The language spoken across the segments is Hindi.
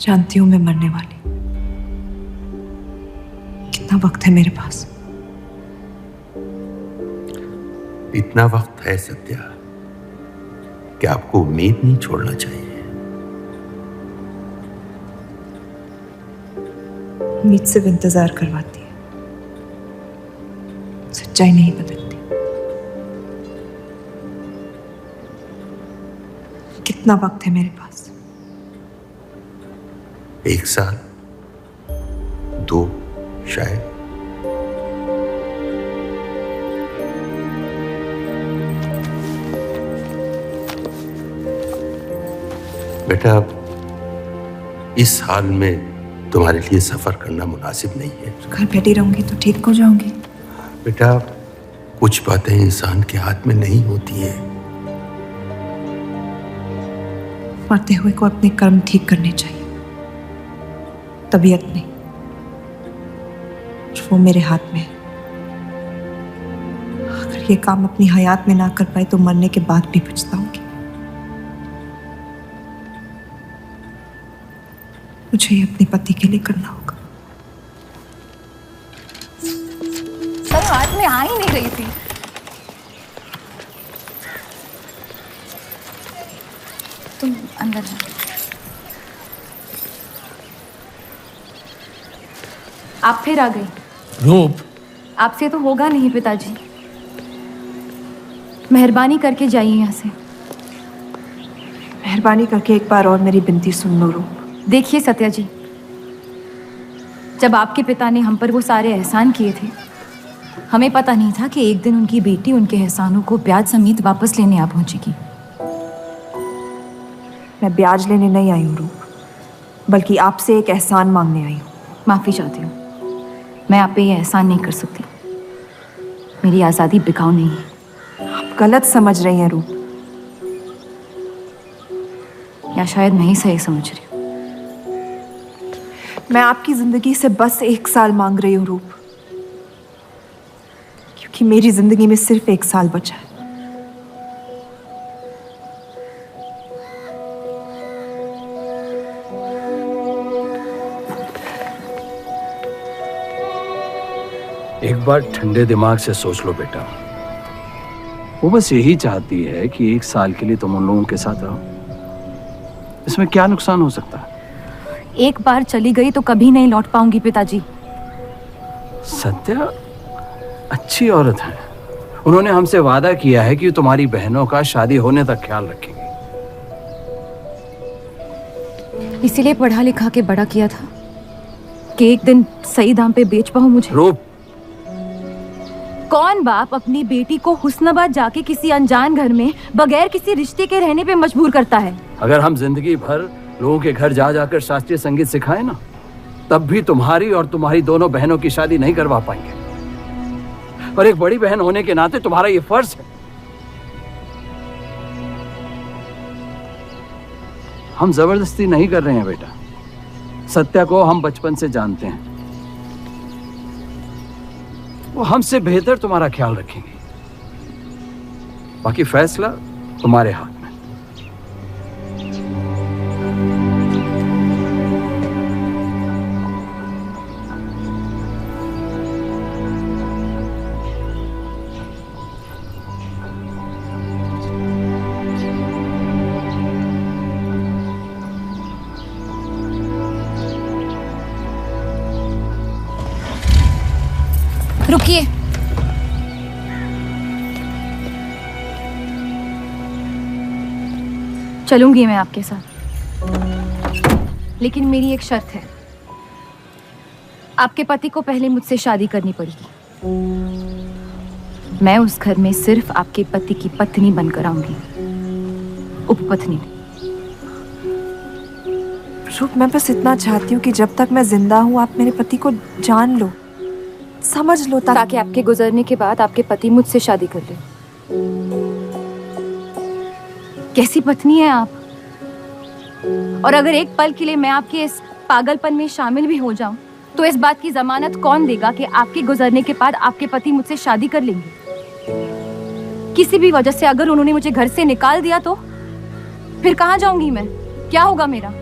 जानती हूं मैं मरने वाली। कितना वक्त है मेरे पास? इतना वक्त है सत्या कि आपको उम्मीद नहीं छोड़ना चाहिए। उम्मीद सिर्फ इंतजार करवाती है, सच्चाई नहीं बदलती। कितना वक्त है मेरे पास? 1 साल, 2 शायद। बेटा, इस हाल में तुम्हारे लिए सफर करना मुनासिब नहीं है। घर बैठी रहूंगी तो ठीक हो जाऊंगी। बेटा, कुछ बातें इंसान के हाथ में नहीं होती हैं। मरते हुए को अपने कर्म ठीक करने चाहिए, तबीयत नहीं। वो मेरे हाथ में है। अगर ये काम अपनी हयात में ना कर पाए तो मरने के बाद भी पछताऊंगी। मुझे ये अपने पति के लिए करना होगा। सर, आज मैं आ ही नहीं रही थी। तुम अंदर जाओ। आप फिर आ गई। रूप, आपसे तो होगा नहीं पिताजी। मेहरबानी करके जाइए यहाँ से। मेहरबानी करके एक बार और मेरी विनती सुन लो रूप। देखिए सत्या जी, जब आपके पिता ने हम पर वो सारे एहसान किए थे, हमें पता नहीं था कि एक दिन उनकी बेटी उनके एहसानों को ब्याज समेत वापस लेने आ पहुंचेगी। मैं ब्याज लेने नहीं आई हूँ रूप, बल्कि आपसे एक एहसान मांगने आई हूँ। माफ़ी चाहती हूँ, मैं आप पे ये एहसान नहीं कर सकती। मेरी आज़ादी बिकाऊ नहीं है। आप गलत समझ रही हैं रूप। या शायद मैं ही सही समझ रही हूँ। मैं आपकी जिंदगी से बस 1 साल मांग रही हूँ रूप, क्योंकि मेरी जिंदगी में सिर्फ 1 साल बचा है। एक बार ठंडे दिमाग से सोच लो बेटा। वो बस यही चाहती है कि 1 साल के लिए तुम उन लोगों के साथ रहो। इसमें क्या नुकसान हो सकता है? एक बार चली गई तो कभी नहीं लौट पाऊंगी पिताजी। सत्या अच्छी औरत है। उन्होंने हमसे वादा किया है कि तुम्हारी बहनों का शादी होने तक ख्याल रखेंगे। इसीलिए पढ़ा लिखा के बड़ा किया था कि एक दिन सही दाम पे बेच पाऊं मुझे। रूप, कौन बाप अपनी बेटी को हुस्नाबाद जाके किसी अनजान घर में बगैर किसी रिश्ते के रहने पे मजबूर करता है? अगर हम जिंदगी भर लोगों के घर जा जाकर शास्त्रीय संगीत सिखाएं ना, तब भी तुम्हारी और तुम्हारी दोनों बहनों की शादी नहीं करवा पाएंगे। और एक बड़ी बहन होने के नाते तुम्हारा ये फर्ज है। हम जबरदस्ती नहीं कर रहे हैं बेटा। सत्या को हम बचपन से जानते हैं। वो हमसे बेहतर तुम्हारा ख्याल रखेंगे। बाकी फैसला तुम्हारे हाथ में। रुकिए। चलूंगी मैं आपके साथ, लेकिन मेरी एक शर्त है। आपके पति को पहले मुझसे शादी करनी पड़ेगी। मैं उस घर में सिर्फ आपके पति की पत्नी बनकर आऊंगी, उपपत्नी। रूप, मैं बस इतना चाहती हूँ कि जब तक मैं जिंदा हूँ आप मेरे पति को जान लो, समझ लो, ताकि आपके गुजरने के बाद आपके पति मुझसे शादी कर ले। कैसी पत्नी है आप? और अगर एक पल के लिए मैं आपके इस पागलपन में शामिल भी हो जाऊं, तो इस बात की जमानत कौन देगा कि आपके गुजरने के बाद आपके पति मुझसे शादी कर लेंगे? किसी भी वजह से अगर उन्होंने मुझे घर से निकाल दिया तो फिर कहाँ जाऊंगी मैं? क्या होगा मेरा?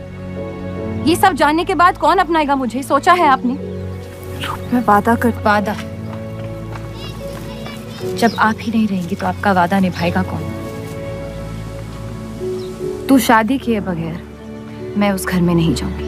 ये सब जानने के बाद कौन अपनाएगा मुझे? सोचा है आपने? मैं वादा कर। वादा? जब आप ही नहीं रहेंगी तो आपका वादा निभाएगा कौन? तू शादी किए बगैर मैं उस घर में नहीं जाऊंगी।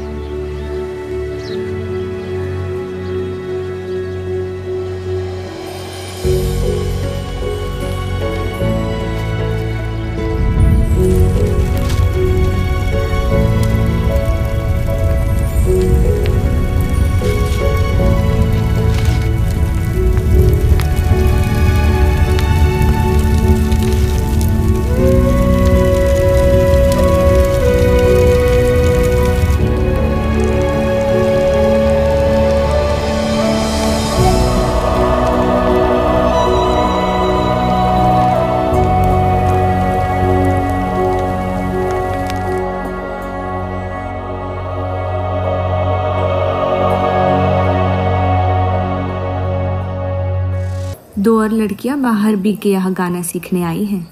दो और लड़कियां बाहर बी के यहाँ गाना सीखने आई हैं।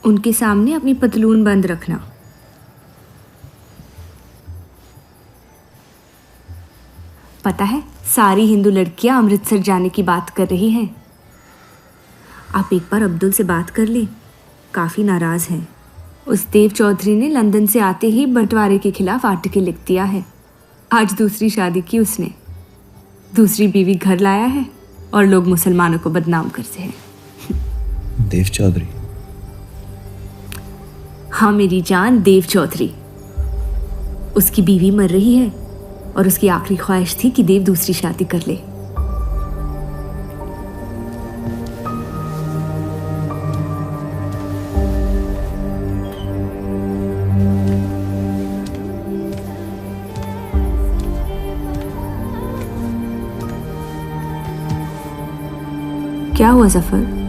उनके सामने अपनी पतलून बंद रखना। पता है, सारी हिंदू लड़कियां अमृतसर जाने की बात कर रही हैं। आप एक बार अब्दुल से बात कर ले, काफ़ी नाराज़ हैं। उस देव चौधरी ने लंदन से आते ही बंटवारे के खिलाफ आर्टिकल लिख दिया है। आज दूसरी शादी की उसने, दूसरी बीवी घर लाया है और लोग मुसलमानों को बदनाम करते हैं। देव चौधरी? हाँ मेरी जान, देव चौधरी। उसकी बीवी मर रही है और उसकी आखिरी ख्वाहिश थी कि देव दूसरी शादी कर ले। क्या हुआ जफर?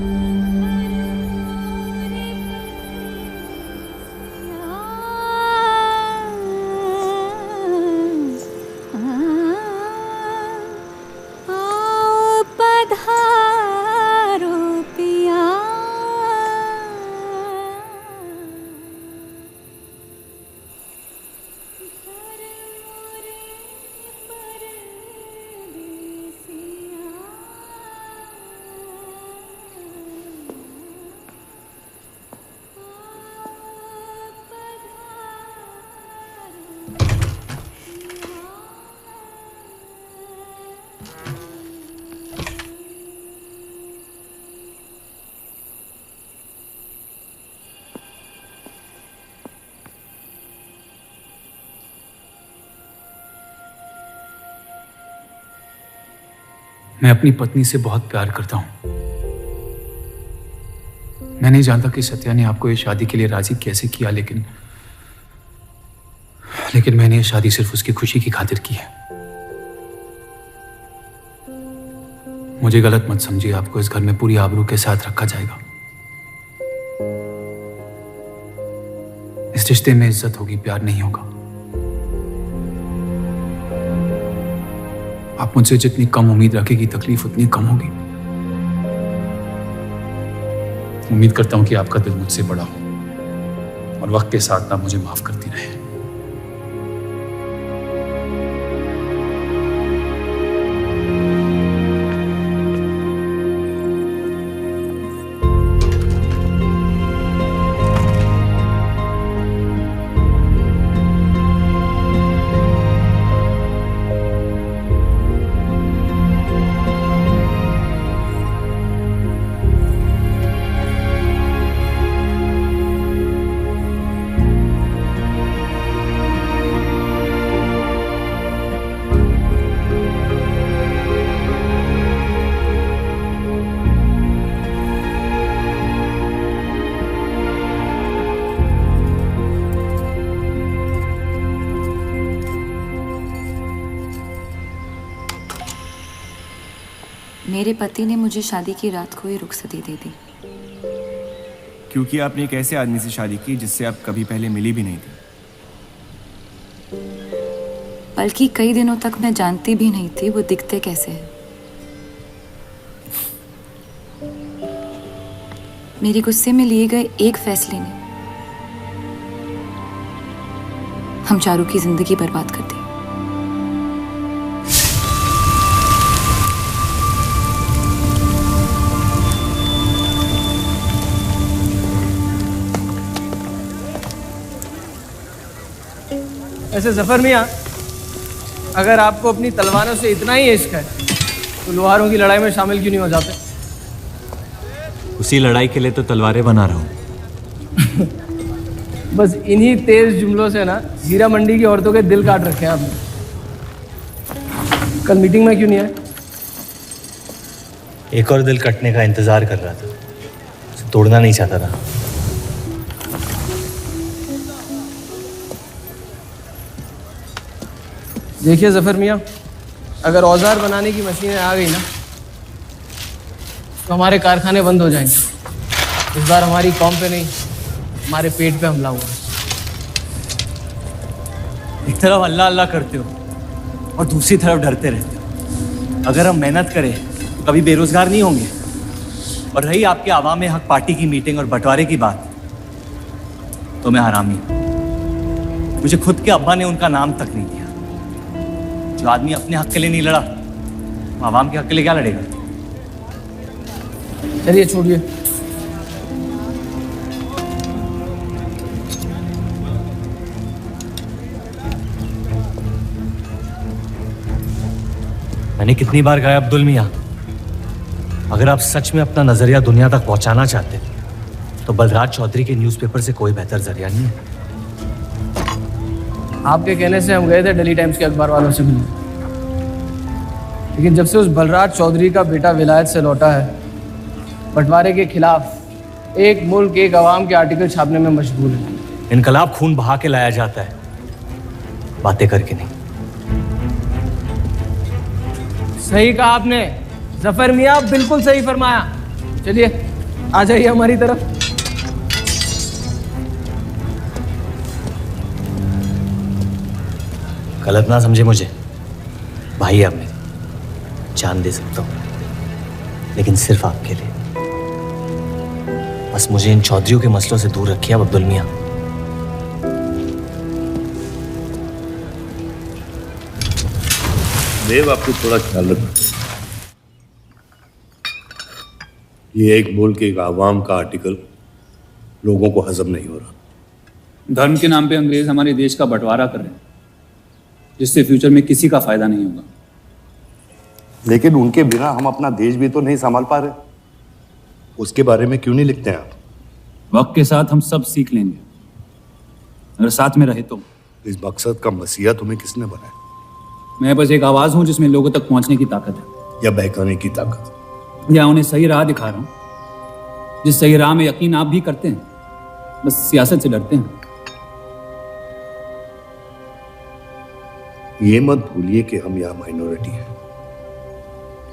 मैं अपनी पत्नी से बहुत प्यार करता हूं। मैं नहीं जानता कि सत्या ने आपको ये शादी के लिए राजी कैसे किया, लेकिन मैंने ये शादी सिर्फ उसकी खुशी की खातिर की है। मुझे गलत मत समझिए, आपको इस घर में पूरी आबरू के साथ रखा जाएगा। इस रिश्ते में इज्जत होगी, प्यार नहीं होगा। आप मुझसे जितनी कम उम्मीद रखेगी, तकलीफ उतनी कम होगी। उम्मीद करता हूं कि आपका दिल मुझसे बड़ा हो और वक्त के साथ आप मुझे माफ करती रहे। मेरे पति ने मुझे शादी की रात को ही रुखसती दे दी। क्योंकि आपने एक ऐसे आदमी से शादी की जिससे आप कभी पहले मिली भी नहीं थी। बल्कि कई दिनों तक मैं जानती भी नहीं थी वो दिखते कैसे हैं। मेरे गुस्से में लिए गए एक फैसले ने हम चारू की जिंदगी बर्बाद कर दी। ऐसे जफर मियाँ, अगर आपको अपनी तलवारों से इतना ही इश्क है तो लोहारों की लड़ाई में शामिल क्यों नहीं हो जाते? उसी लड़ाई के लिए तो तलवारें बना रहा हूँ। बस इन्हीं तेज जुमलों से ना हीरा मंडी की औरतों के दिल काट रखे हैं आपने। कल मीटिंग में क्यों नहीं आए? एक और दिल कटने का इंतजार कर रहा था, उसे तोड़ना नहीं चाहता था। देखिए जफर मियाँ, अगर औजार बनाने की मशीनें आ गई ना तो हमारे कारखाने बंद हो जाएंगे। इस बार हमारी कौम पे नहीं, हमारे पेट पे हमला हुआ। एक तरफ अल्लाह अल्लाह करते हो और दूसरी तरफ डरते रहते हो। अगर हम मेहनत करें तो कभी बेरोजगार नहीं होंगे। और रही आपके आवाम हक पार्टी की मीटिंग और बंटवारे की बात, तो मैं हरामी हूं। मुझे खुद के अब्बा ने उनका नाम तक नहीं दिया। जो आदमी अपने हक के लिए नहीं लड़ा, वो आवाम के हक के लिए क्या लड़ेगा? चलिए छोड़िए। मैंने कितनी बार कहा अब्दुल मियाँ, अगर आप सच में अपना नजरिया दुनिया तक पहुंचाना चाहते तो बलराज चौधरी के न्यूज़पेपर से कोई बेहतर जरिया नहीं है। आपके कहने से हम गए थे दिल्ली टाइम्स के अखबार वालों से मिलने, लेकिन जब से उस बलराज चौधरी का बेटा विलायत से लौटा है, बंटवारे के खिलाफ एक मुल्क एक आवाम के आर्टिकल छापने में मशगूल है। इनकलाब खून बहा के लाया जाता है, बातें करके नहीं। सही कहा आपने जफर मियाँ, बिल्कुल सही फरमाया। चलिए आ जाइए हमारी तरफ। गलत ना समझे मुझे, भाई आप मेरे, जान दे सकता हूँ, लेकिन सिर्फ आपके लिए। बस मुझे इन चौधरियों के मसलों से दूर रखिए अब अब्दुल मियाँ। देव, आपको थोड़ा ख्याल रखना। ये एक मुल्क एक आवाम का आर्टिकल लोगों को हजम नहीं हो रहा। धर्म के नाम पे अंग्रेज हमारे देश का बंटवारा कर रहे हैं, जिससे फ्यूचर में किसी का फायदा नहीं होगा। लेकिन उनके बिना हम अपना देश भी तो नहीं संभाल पा रहे। उसके बारे में क्यों नहीं लिखते हैं आप? वक्त के साथ हम सब सीख लेंगे, अगर साथ में रहे तो। इस मकसद का मसीहा तुम्हें किसने बनाया? मैं बस एक आवाज हूं जिसमें लोगों तक पहुंचने की ताकत है, या बहकाने की ताकत? या उन्हें सही राह दिखा रहा हूं, जिस सही राह में यकीन आप भी करते हैं, बस सियासत से डरते हैं। ये मत भूलिए कि हम यहाँ माइनॉरिटी हैं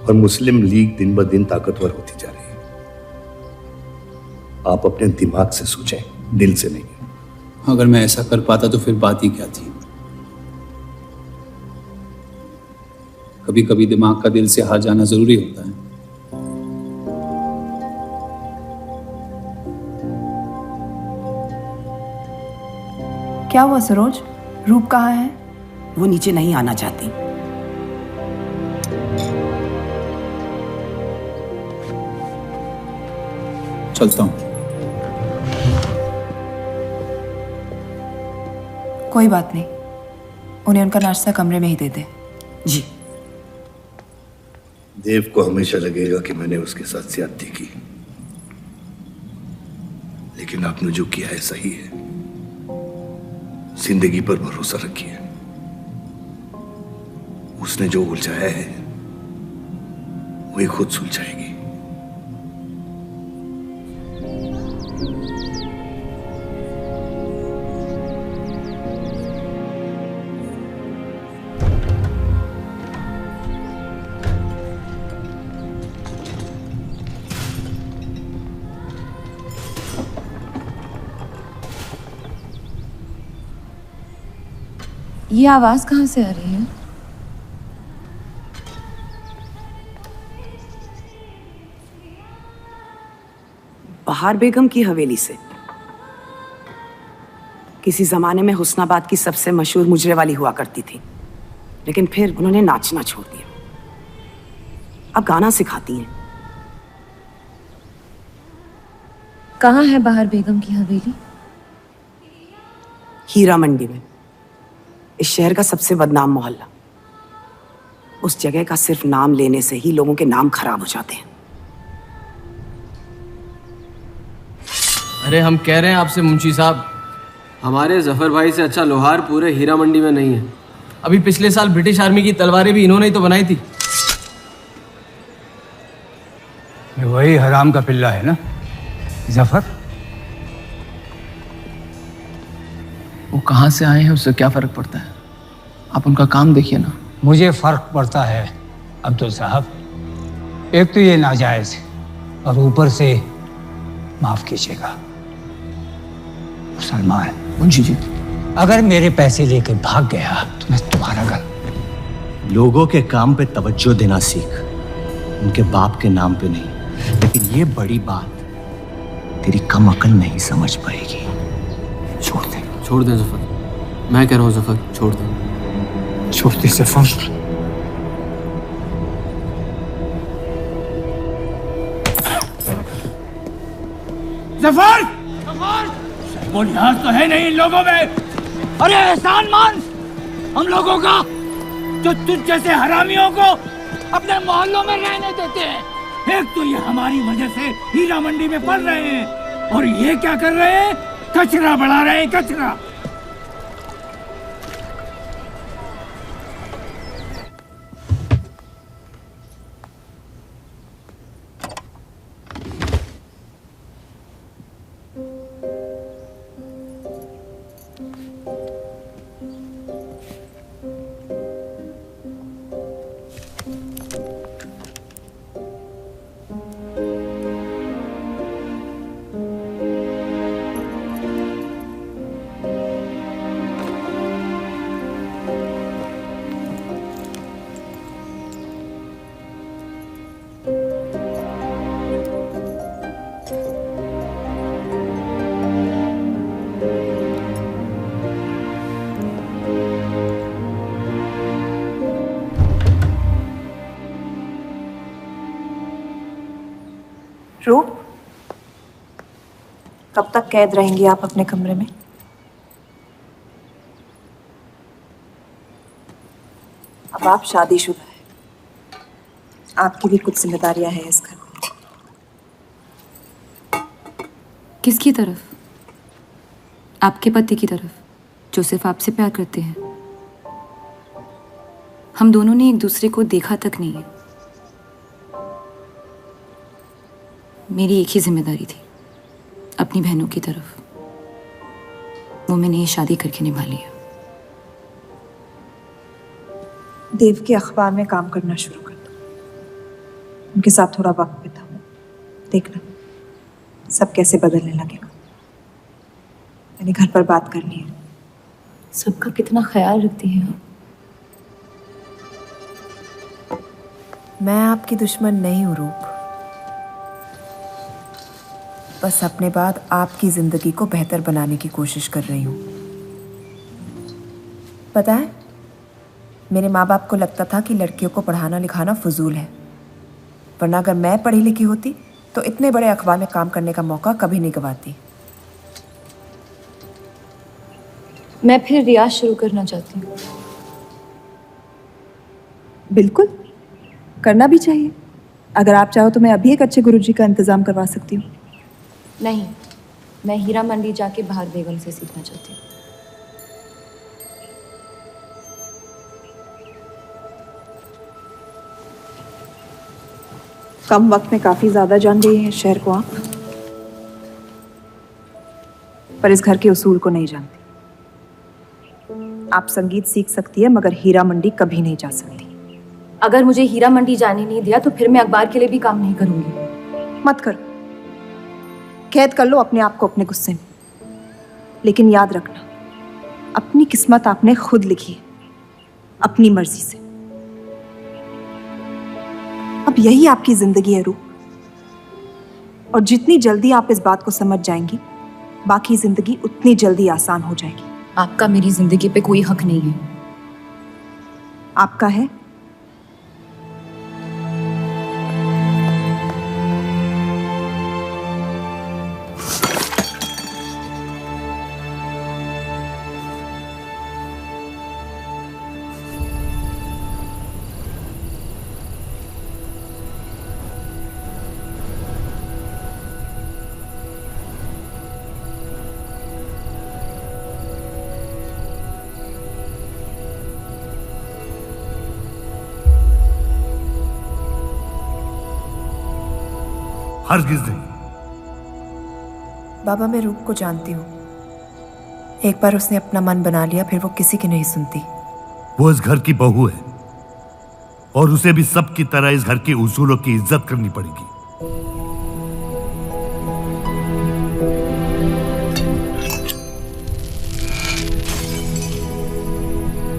और मुस्लिम लीग दिन ब दिन ताकतवर होती जा रही है। आप अपने दिमाग से सोचें, दिल से नहीं। अगर मैं ऐसा कर पाता तो फिर बात ही क्या थी। कभी कभी दिमाग का दिल से हार जाना जरूरी होता है। क्या हुआ सरोज? रूप कहाँ है? वो नीचे नहीं आना चाहती। चलता हूं। कोई बात नहीं, उन्हें उनका नाश्ता कमरे में ही दे दे। जी। देव को हमेशा लगेगा कि मैंने उसके साथ ज्यादती की, लेकिन आपने जो किया है सही है। जिंदगी पर भरोसा रखिए, उसने जो उलझाया है वही खुद सुलझाएगी। ये आवाज कहाँ से आ रही है? बहार बेगम की हवेली से। किसी जमाने में हुस्नाबाद की सबसे मशहूर मुजरे वाली हुआ करती थी, लेकिन फिर उन्होंने नाचना छोड़ दिया। अब गाना सिखाती हैं। कहाँ है बाहर बेगम की हवेली? हीरा मंडी में, इस शहर का सबसे बदनाम मोहल्ला। उस जगह का सिर्फ नाम लेने से ही लोगों के नाम खराब हो जाते हैं। अरे हम कह रहे हैं आपसे मुंशी साहब, हमारे जफर भाई से अच्छा लोहार पूरे हीरा मंडी में नहीं है। अभी पिछले साल ब्रिटिश आर्मी की तलवारें भी इन्होंने ही तो बनाई थी। ये वही हराम का पिल्ला है ना जफर? वो कहाँ से आए हैं उससे क्या फर्क पड़ता है? आप उनका काम देखिए ना। मुझे फर्क पड़ता है अब्दुल साहब। एक तो ये नाजायज और ऊपर से माफ कीजिएगा मुसलमान मुंशी जी, अगर मेरे पैसे लेकर भाग गया तो मैं तुम्हारा घर। लोगों के काम पे तवज्जो देना सीख, उनके बाप के नाम पे नहीं। लेकिन ये बड़ी बात तेरी कम अकल नहीं समझ पाएगी। छोड़ दे। छोड़ दे जफर, मैं कह रहा हूँ जफर, छोड़ दे। छोड़ दे जफर। जफर! वो लिहाज तो है नहीं इन लोगों में। अरे एहसान मान हम लोगों का, जो तुझ जैसे हरामियों को अपने मोहल्लों में रहने देते हैं। एक तो ये हमारी वजह से हीरा मंडी में पड़ रहे हैं, और ये क्या कर रहे हैं? कचरा बढ़ा रहे हैं, कचरा। रूप, कब तक कैद रहेंगी आप अपने कमरे में? अब आप शादीशुदा हैं, आपकी भी कुछ जिम्मेदारियां हैं इस घर में। किसकी तरफ? आपके पति की तरफ, जो सिर्फ आपसे प्यार करते हैं। हम दोनों ने एक दूसरे को देखा तक नहीं है। मेरी एक ही जिम्मेदारी थी, अपनी बहनों की तरफ। वो मैंने ये शादी करके निभा लिया। देव के अखबार में काम करना शुरू कर दो, उनके साथ थोड़ा वक्त बिताओ, देखना सब कैसे बदलने लगेगा। मैंने घर पर बात करनी है। सबका कितना ख्याल रखती हैं आप। मैं आपकी दुश्मन नहीं हूँ रूप, बस अपने बाद आपकी जिंदगी को बेहतर बनाने की कोशिश कर रही हूँ। पता है, मेरे माँ बाप को लगता था कि लड़कियों को पढ़ाना लिखाना फजूल है, वरना अगर मैं पढ़ी लिखी होती तो इतने बड़े अखबार में काम करने का मौका कभी नहीं गंवाती। मैं फिर रियाज शुरू करना चाहती हूँ। बिल्कुल, करना भी चाहिए। अगर आप चाहो तो मैं अभी एक अच्छे गुरुजी का इंतजाम करवा सकती हूँ। नहीं, मैं हीरा मंडी जाके बाहर बेगम से सीखना चाहती हूँ। कम वक्त में काफी ज्यादा जान गई हैं शहर को आप, पर इस घर के उसूल को नहीं जानती। आप संगीत सीख सकती है, मगर हीरा मंडी कभी नहीं जा सकती। अगर मुझे हीरा मंडी जाने नहीं दिया तो फिर मैं अखबार के लिए भी काम नहीं करूंगी। मत करो, कैद कर लो अपने आप को अपने गुस्से में, लेकिन याद रखना, अपनी किस्मत आपने खुद लिखी है, अपनी मर्जी से। अब यही आपकी जिंदगी है रूप, और जितनी जल्दी आप इस बात को समझ जाएंगी, बाकी जिंदगी उतनी जल्दी आसान हो जाएगी। आपका मेरी जिंदगी पे कोई हक नहीं है। आपका है। हरगिज़ नहीं। बाबा, मैं रूप को जानती हूँ। एक बार उसने अपना मन बना लिया, फिर वो किसी की नहीं सुनती। वो इस घर की बहू है और उसे भी सबकी तरह इस घर के उसूलों की इज्जत करनी पड़ेगी।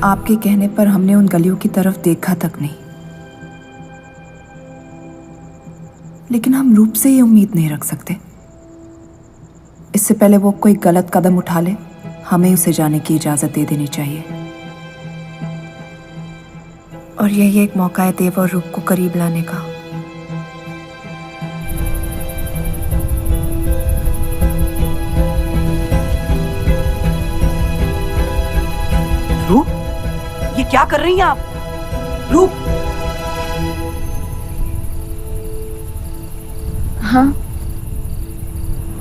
आपके कहने पर हमने उन गलियों की तरफ देखा तक नहीं, लेकिन हम रूप से ये उम्मीद नहीं रख सकते। इससे पहले वो कोई गलत कदम उठा ले, हमें उसे जाने की इजाजत दे देनी चाहिए। और यही एक मौका है देव और रूप को करीब लाने का। रूप, ये क्या कर रही हैं आप? रूप। हाँ,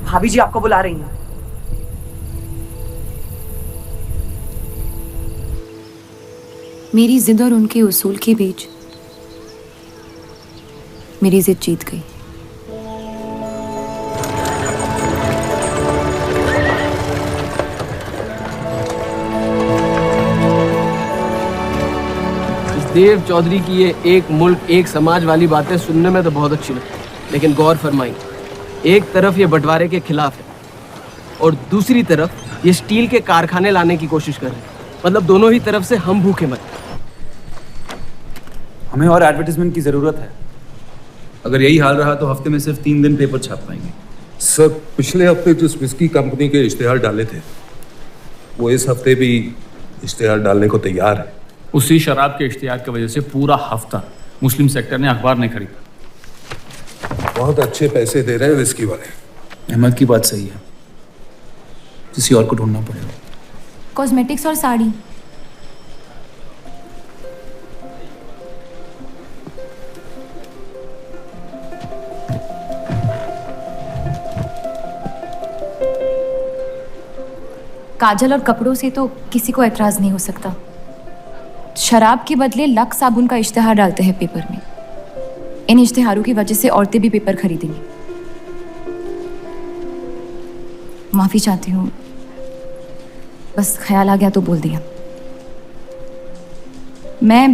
भाभी जी आपको बुला रही हैं। मेरी जिद और उनके उसूल के बीच मेरी जिद जीत गई। देव चौधरी की ये एक मुल्क एक समाज वाली बातें सुनने में तो बहुत अच्छी लगती, लेकिन गौर फरमाई, एक तरफ ये बंटवारे के खिलाफ है और दूसरी तरफ ये स्टील के कारखाने लाने की कोशिश कर रहे हैं। मतलब दोनों ही तरफ से हम भूखे मत। हमें और एडवर्टाइजमेंट की जरूरत है। अगर यही हाल रहा तो हफ्ते में सिर्फ 3 दिन पेपर छाप पाएंगे। सर, पिछले हफ्ते जिस विस्की कंपनी के इश्तेहार डाले थे वो इस हफ्ते भी इश्तेहार डालने को तैयार है। उसी शराब के इश्तेहार की वजह से पूरा हफ्ता मुस्लिम सेक्टर ने अखबार नहीं खरीदा। बहुत अच्छे पैसे दे रहे हैं विस्की वाले। अहमद की बात सही है, किसी और को ढूंढना पड़ेगा। कॉस्मेटिक्स और साड़ी। काजल और कपड़ों से तो किसी को एतराज नहीं हो सकता। शराब के बदले लक्स साबुन का इश्तेहार डालते हैं पेपर में। इन इश्तेहारों की वजह से औरतें भी पेपर खरीदेंगी। माफी चाहती हूँ, बस ख्याल आ गया तो बोल दिया। मैं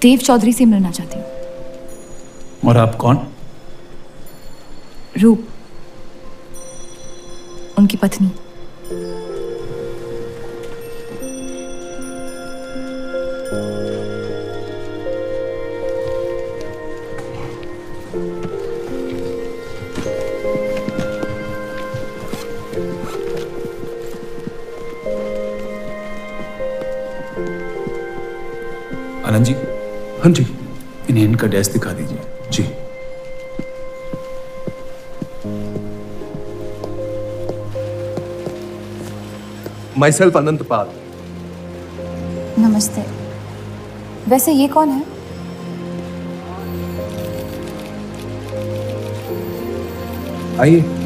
देव चौधरी से मिलना चाहती हूँ। और आप कौन? रूप, उनकी पत्नी। आनंद जी। हाँ जी। इन्हें इनका डेस्क दिखा दीजिए। जी। माई सेल्फ अनंत पाल। नमस्ते। वैसे ये कौन है? आइए।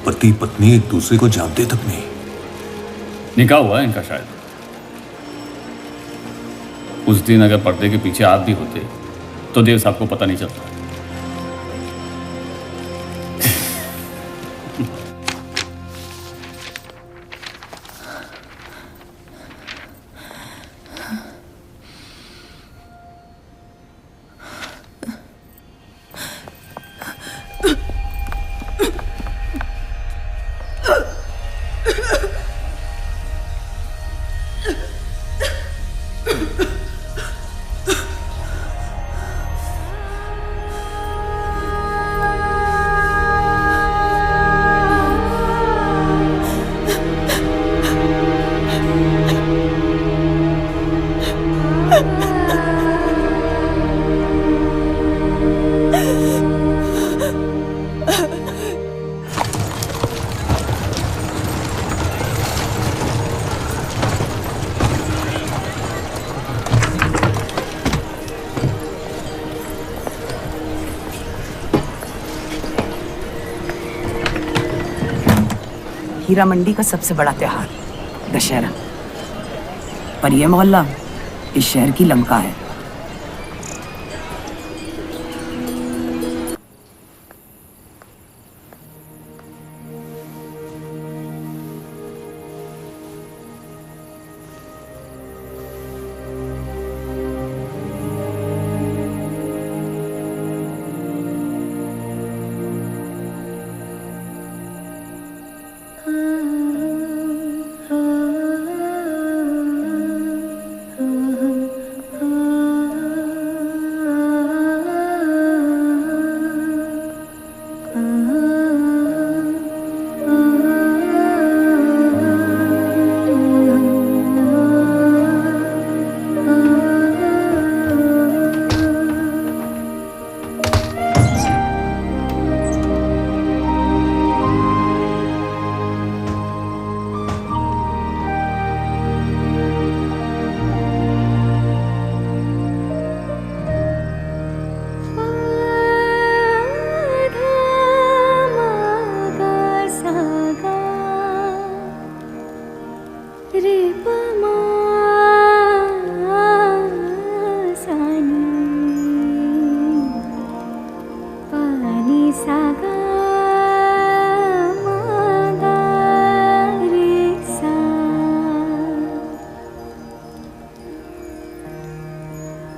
पति पत्नी एक दूसरे को जानते तक नहीं। निकाह हुआ है इनका शायद। उस दिन अगर पर्दे के पीछे आप भी होते तो देव साहब को पता नहीं चलता। हीरा मंडी का सबसे बड़ा त्योहार दशहरा। पर यह मोहल्ला इस शहर की लंका है।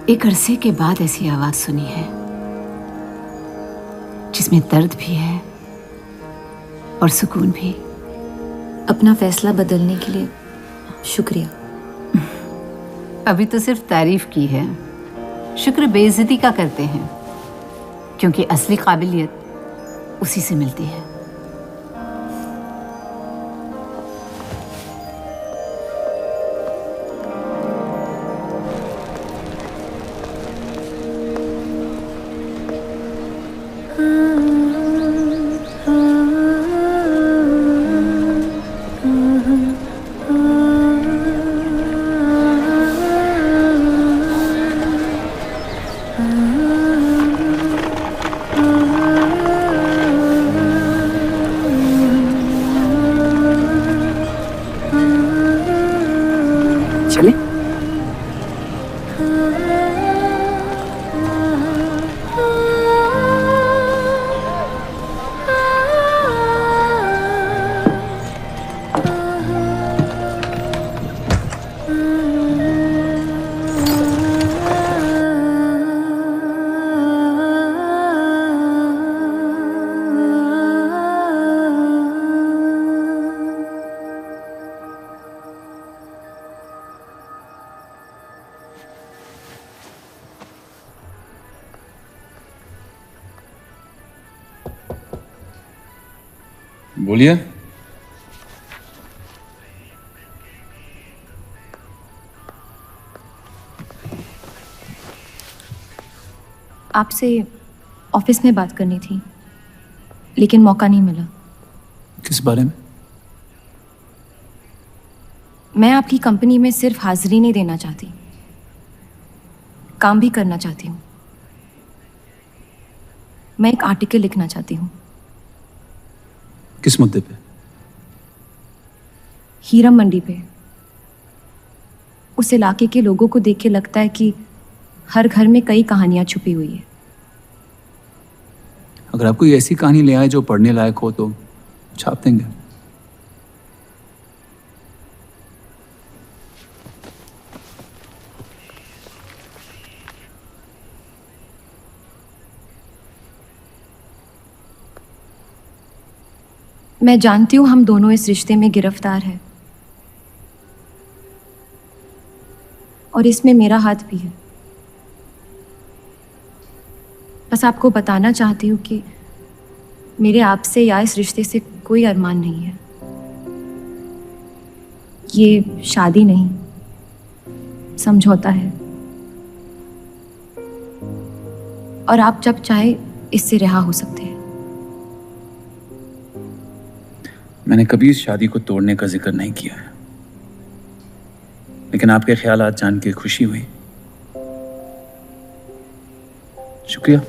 एक अरसे के बाद ऐसी आवाज सुनी है जिसमें दर्द भी है और सुकून भी। अपना फैसला बदलने के लिए शुक्रिया। अभी तो सिर्फ तारीफ की है, शुक्र बेइज्जती का करते हैं, क्योंकि असली काबिलियत उसी से मिलती है। बोलिए। आपसे ऑफिस में बात करनी थी, लेकिन मौका नहीं मिला। किस बारे में? मैं आपकी कंपनी में सिर्फ हाजिरी नहीं देना चाहती, काम भी करना चाहती हूँ। मैं एक आर्टिकल लिखना चाहती हूँ। किस मुद्दे पे? हीरा मंडी पे। उस इलाके के लोगों को देख के लगता है कि हर घर में कई कहानियां छुपी हुई है। अगर आप कोई ऐसी कहानी ले आए जो पढ़ने लायक हो तो छाप देंगे। मैं जानती हूँ हम दोनों इस रिश्ते में गिरफ्तार हैं, और इसमें मेरा हाथ भी है। बस आपको बताना चाहती हूँ कि मेरे आपसे या इस रिश्ते से कोई अरमान नहीं है। ये शादी नहीं, समझौता है, और आप जब चाहे इससे रिहा हो सकते हैं। मैंने कभी इस शादी को तोड़ने का जिक्र नहीं किया है, लेकिन आपके ख्यालात जान के खुशी हुई। शुक्रिया।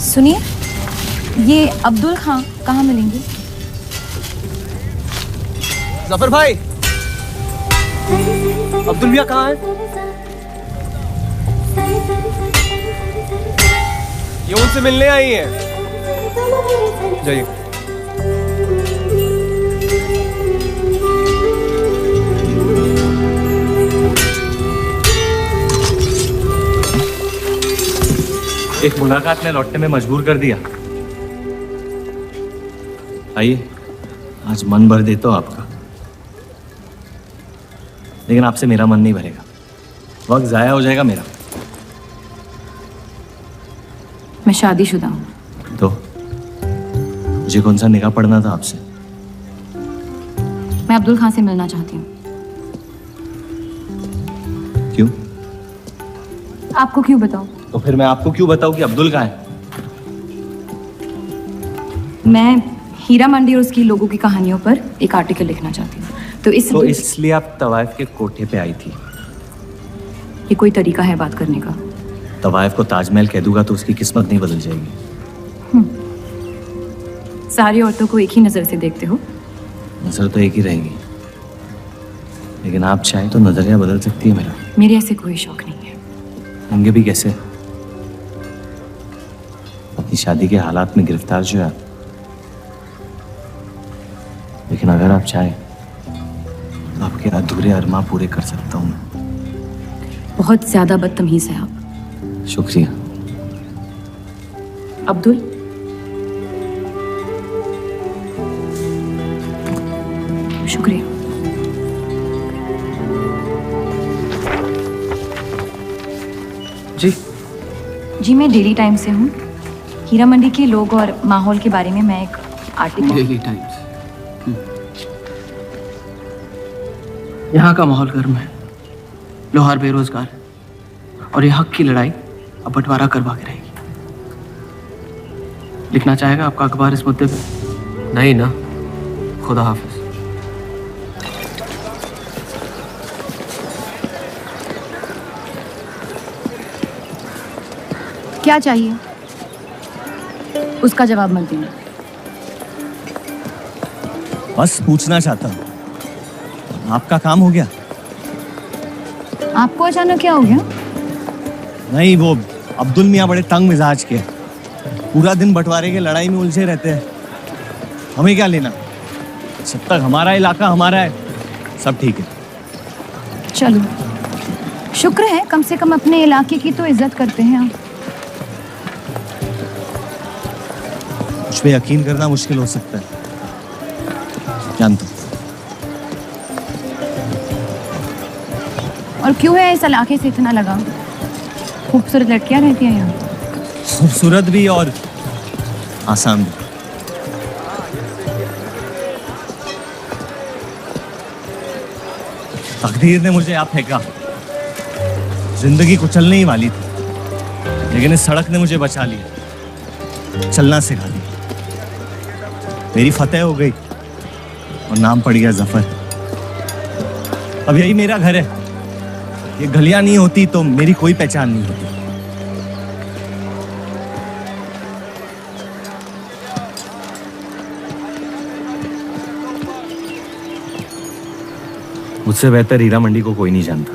सुनिए, ये अब्दुल खां कहाँ मिलेंगे? जफर भाई, अब्दुल भैया कहाँ है? ये उनसे मिलने आई है। जाइए। एक मुलाकात में लौटने में मजबूर कर दिया। आइए, आज मन भर देता हूं आपका, लेकिन आपसे मेरा मन नहीं भरेगा। वक्त जाया हो जाएगा मेरा। मैं शादीशुदा हूँ। तो मुझे कौन सा निगाह पड़ना था आपसे? मैं अब्दुल खां से मिलना चाहती हूँ। क्यों? आपको क्यों बताऊं? तो फिर मैं आपको क्यों बताऊं कि अब्दुल कहाँ है? मैं हीरा मंडी और उसकी लोगों की कहानियों पर एक आर्टिकल लिखना चाहती हूँ। तो इसलिए आप तवाइफ के कोठे पे आई थी? ये कोई तरीका है बात करने का? तवाइफ को ताजमहल कह दूंगा तो उसकी किस्मत नहीं बदल जाएगी। सारी औरतों को एक ही नजर से देखते हो? नजर तो एक ही रहेगी, लेकिन आप चाहें तो नजरिया बदल सकती है मेरा। मेरे ऐसे कोई शौक नहीं है। होंगे भी कैसे? अपनी शादी के हालात में गिरफ्तार जो है। लेकिन अगर आप चाहें तो आपके अधूरे अरमां पूरे कर सकता हूं मैं। बहुत ज्यादा बदतमीज है आप। शुक्रिया। अब्दुल, शुक्रिया। जी, मैं डेली टाइम्स से हूँ। हीरा मंडी के लोग और माहौल के बारे में मैं एक आर्टिकल। Daily times. यहाँ का माहौल गर्म है, लोहार बेरोजगार है, और ये हक की लड़ाई अब बंटवारा करवा के रहेगी। लिखना चाहेगा आपका अखबार इस मुद्दे पे? नहीं ना। खुदा हाफिज। क्या चाहिए? उसका जवाब मत देना। बस पूछना चाहता हूँ, आपका काम हो गया? आपको अचानक क्या हो गया? नहीं, वो अब्दुल मियाँ बड़े तंग मिजाज के, पूरा दिन बंटवारे के लड़ाई में उलझे रहते हैं। हमें क्या लेना? जब तक हमारा इलाका हमारा है, सब ठीक है। चलो, शुक्र है कम से कम अपने इलाके की तो इज्जत करते हैं आप। मुझ पे यकीन करना मुश्किल हो सकता है, जानता हूं। और क्यों है इस इलाके से इतना लगाव? खूबसूरत लड़कियां रहती हैं यहाँ। खूबसूरत भी और आसान भी। तकदीर ने मुझे आप फेंका। जिंदगी कुचलने ही वाली थी, लेकिन इस सड़क ने मुझे बचा लिया, चलना सिखा दिया। मेरी फतेह हो गई और नाम पड़ गया जफर। अब यही मेरा घर है। ये गलियां नहीं होती तो मेरी कोई पहचान नहीं होती। मुझसे बेहतर हीरा मंडी को कोई नहीं जानता।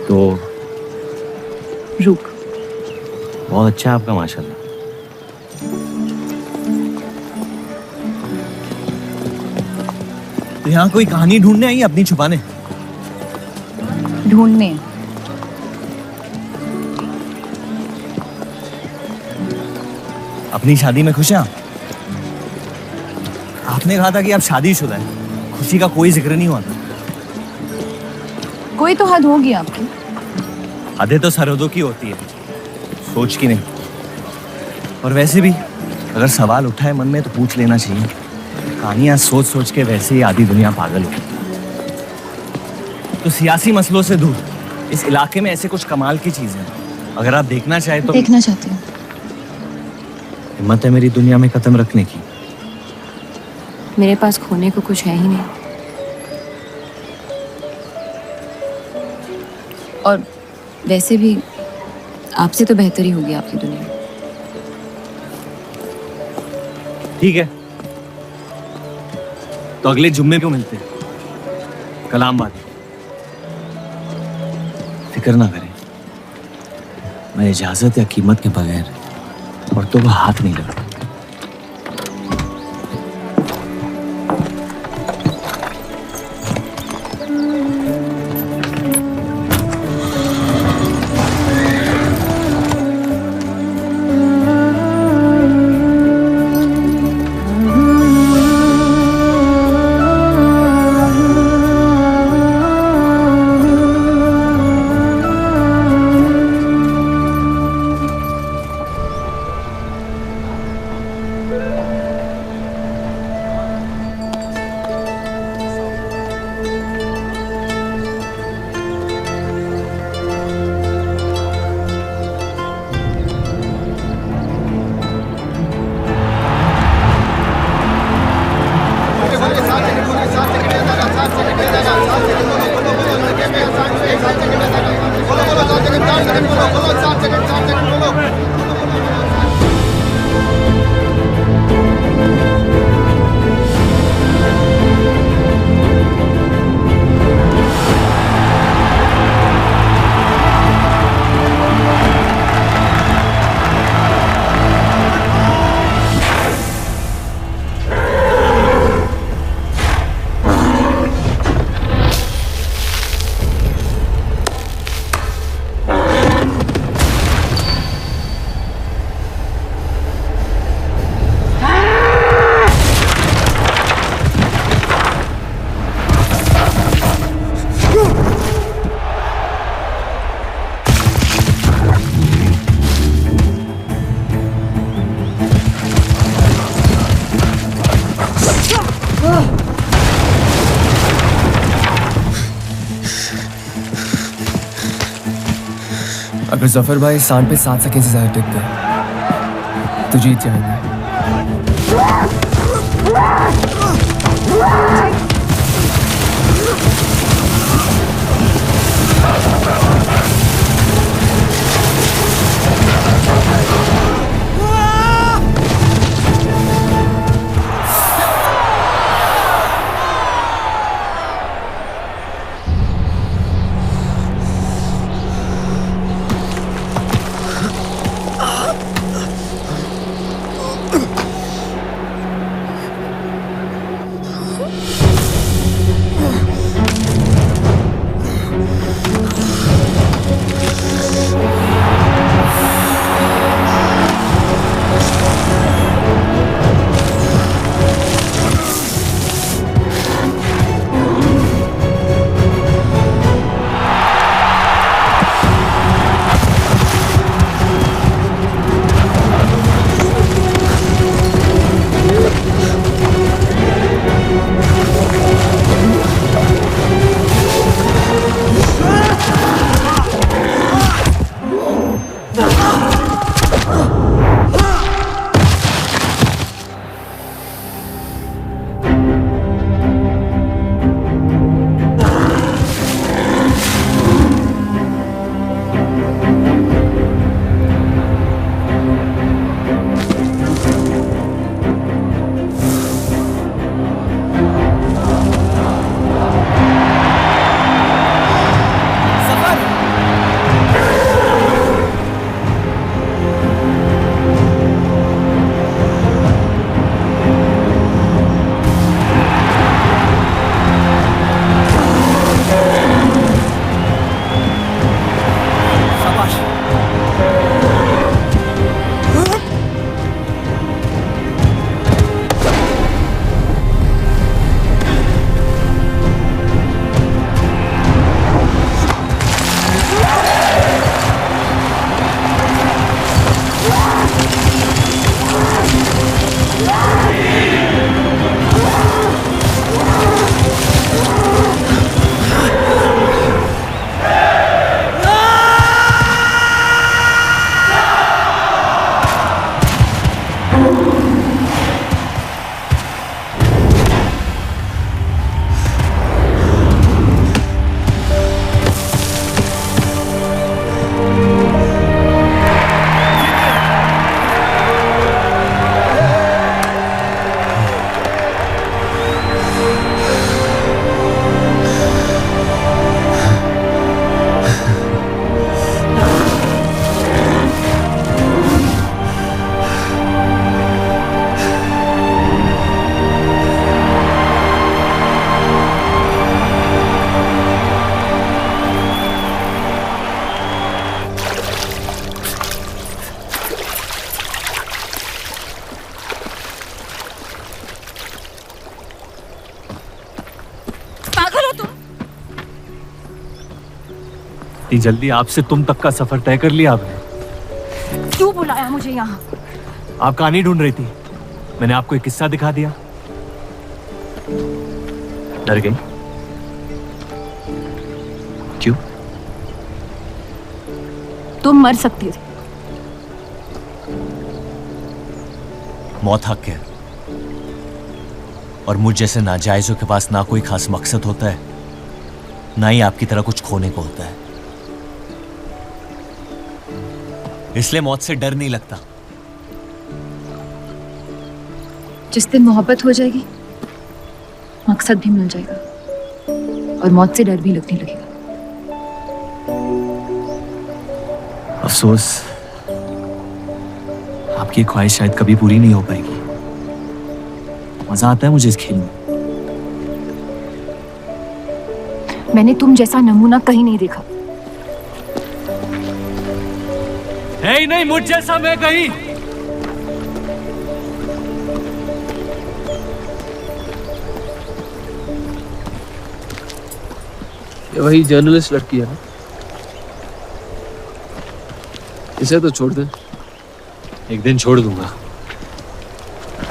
तो रुक। बहुत अच्छा है आपका, माशाल्लाह। तो यहाँ कोई कहानी ढूंढने आई, अपनी छुपाने? ढूंढने। अपनी शादी में खुश हैं आप? आपने कहा था कि आप शादीशुदा हैं, खुशी का कोई जिक्र नहीं हुआ था। कोई तो हद होगी आपकी। हदें तो सरहदों की होती है, सोच की नहीं। और वैसे भी अगर सवाल उठा है मन में तो पूछ लेना चाहिए। कहानियां सोच सोच के वैसे ही आधी दुनिया पागल हो। तो सियासी मसलों से दूर इस इलाके में ऐसे कुछ कमाल की चीजें हैं, अगर आप देखना चाहे तो। देखना चाहती हूँ। हिम्मत है मेरी दुनिया में कदम रखने की? मेरे पास खोने को कुछ है ही नहीं। और वैसे भी आपसे तो बेहतर ही होगी आपकी दुनिया। ठीक है, तो अगले जुम्मे को मिलते हैं। कलाम बात, फिक्र ना करें, मैं इजाजत या कीमत के बगैर औरतों को हाथ नहीं लगाता। अगर जफर भाई सांड पे 7 सेकंड से ज्यादा टिक गए तो जीत जाएंगे। इतनी जल्दी आपसे तुम तक का सफर तय कर लिया आपने? क्यों बुलाया मुझे यहाँ? आप कहानी ढूंढ रही थी, मैंने आपको एक किस्सा दिखा दिया। डर गई? क्यों? तुम मर सकते थे। मौत हक है, और मुझ जैसे नाजायजों के पास ना कोई खास मकसद होता है, ना ही आपकी तरह कुछ खोने को होता है। इसलिए मौत से डर नहीं लगता। जिस दिन मोहब्बत हो जाएगी, मकसद भी मिल जाएगा और मौत से डर भी लगने लगेगा। अफसोस, आपकी ख्वाहिश शायद कभी पूरी नहीं हो पाएगी। मजा आता है मुझे इस खेल में। मैंने तुम जैसा नमूना कहीं नहीं देखा। है ही नहीं मुझ जैसा मैं कहीं। ये वही जर्नलिस्ट लड़की है ना? इसे तो छोड़ दे। एक दिन छोड़ दूंगा।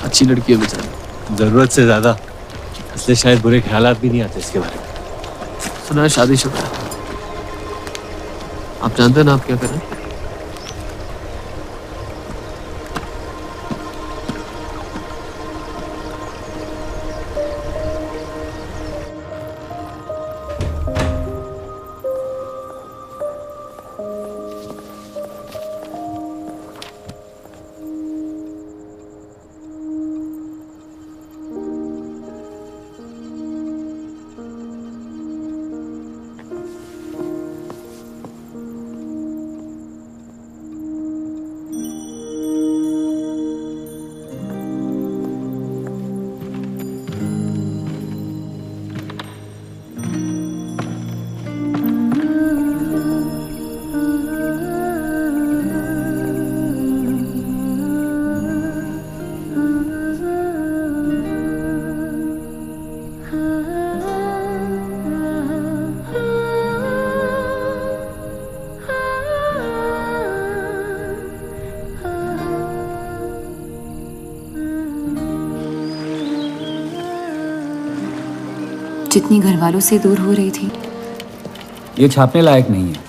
अच्छी लड़की है बेचारी। जरूरत से ज्यादा, इसलिए शायद बुरे ख्यालात भी नहीं आते इसके बारे में। सुना है शादीशुदा है। आप जानते हैं ना आप क्या करें? जितनी घर वालों से दूर हो रही थी, ये छापने लायक नहीं है।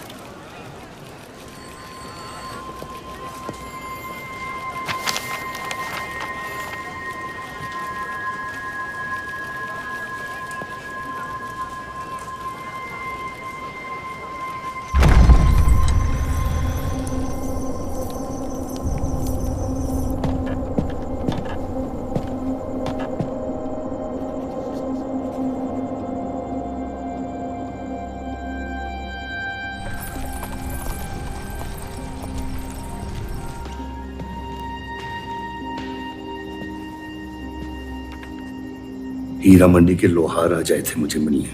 हीरा मंडी के लोहार आ जाए थे मुझे मिलने।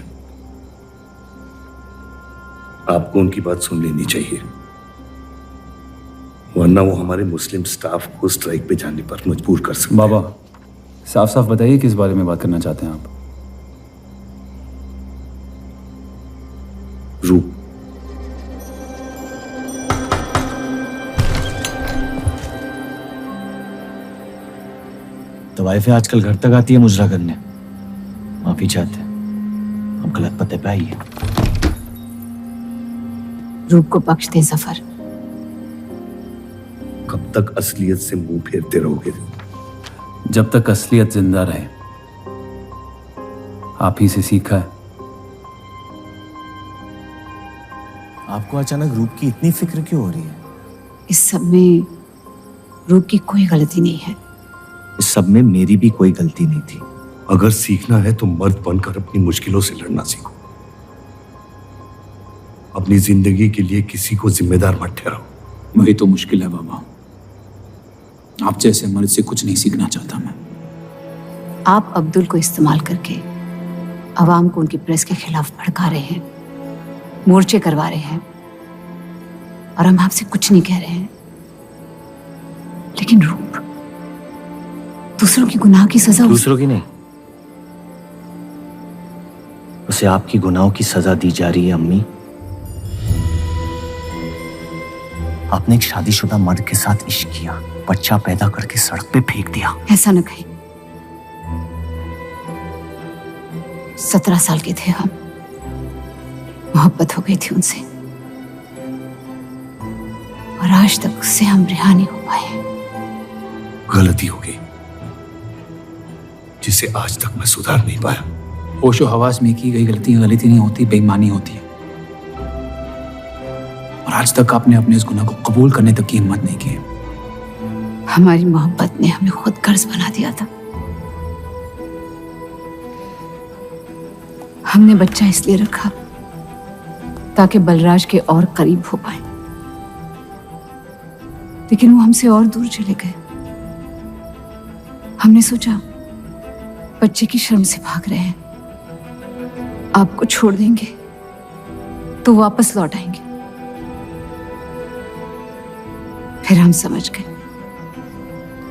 आपको उनकी बात सुन लेनी चाहिए, वरना वो हमारे मुस्लिम स्टाफ को स्ट्राइक पे जाने पर मजबूर कर सकते। बाबा, साफ साफ बताइए किस बारे में बात करना चाहते हैं आप? रूप। तो वाइफ आजकल घर तक आती है मुजरा करने। माफी चाहते हैं, हम गलत पते पे आई है। रूप को बख्श दे जफर। कब तक असलियत से मुंह फेरते रहोगे? जब तक असलियत जिंदा रहे। आप ही से सीखा है। आपको अचानक रूप की इतनी फिक्र क्यों हो रही है? इस सब में रूप की कोई गलती नहीं है। इस सब में मेरी भी कोई गलती नहीं थी। अगर सीखना है तो मर्द बनकर अपनी मुश्किलों से लड़ना सीखो। अपनी जिंदगी के लिए किसी को जिम्मेदार मत ठहराओ। वही तो मुश्किल है बाबा। आप जैसे मर्द से कुछ नहीं सीखना चाहता मैं। आप अब्दुल को इस्तेमाल करके अवाम को उनकी प्रेस के खिलाफ भड़का रहे हैं, मोर्चे करवा रहे हैं, और हम आपसे कुछ नहीं कह रहे हैं। लेकिन रूप दूसरों की गुनाह की सजा, दूसरों की नहीं, उसे आपकी गुनाहों की सजा दी जा रही है अम्मी। आपने एक शादीशुदा मर्द के साथ इश्क किया, बच्चा पैदा करके सड़क पे फेंक दिया। ऐसा न कहीं। 17 साल के थे हम, मोहब्बत हो गई थी उनसे, और आज तक उससे हम रिहा नहीं हो पाए। गलती हो गई जिसे आज तक मैं सुधार नहीं पाया। होशो हवास में की गई गलती नहीं होती, बेईमानी होती है। और आज तक आपने अपने इस गुनाह को कबूल करने तक की हिम्मत नहीं की। हमारी मोहब्बत ने हमें खुद कर्ज बना दिया था। हमने बच्चा इसलिए रखा ताकि बलराज के और करीब हो पाए, लेकिन वो हमसे और दूर चले गए। हमने सोचा बच्चे की शर्म से भाग रहे हैं, आपको छोड़ देंगे तो वापस लौट आएंगे। फिर हम समझ गए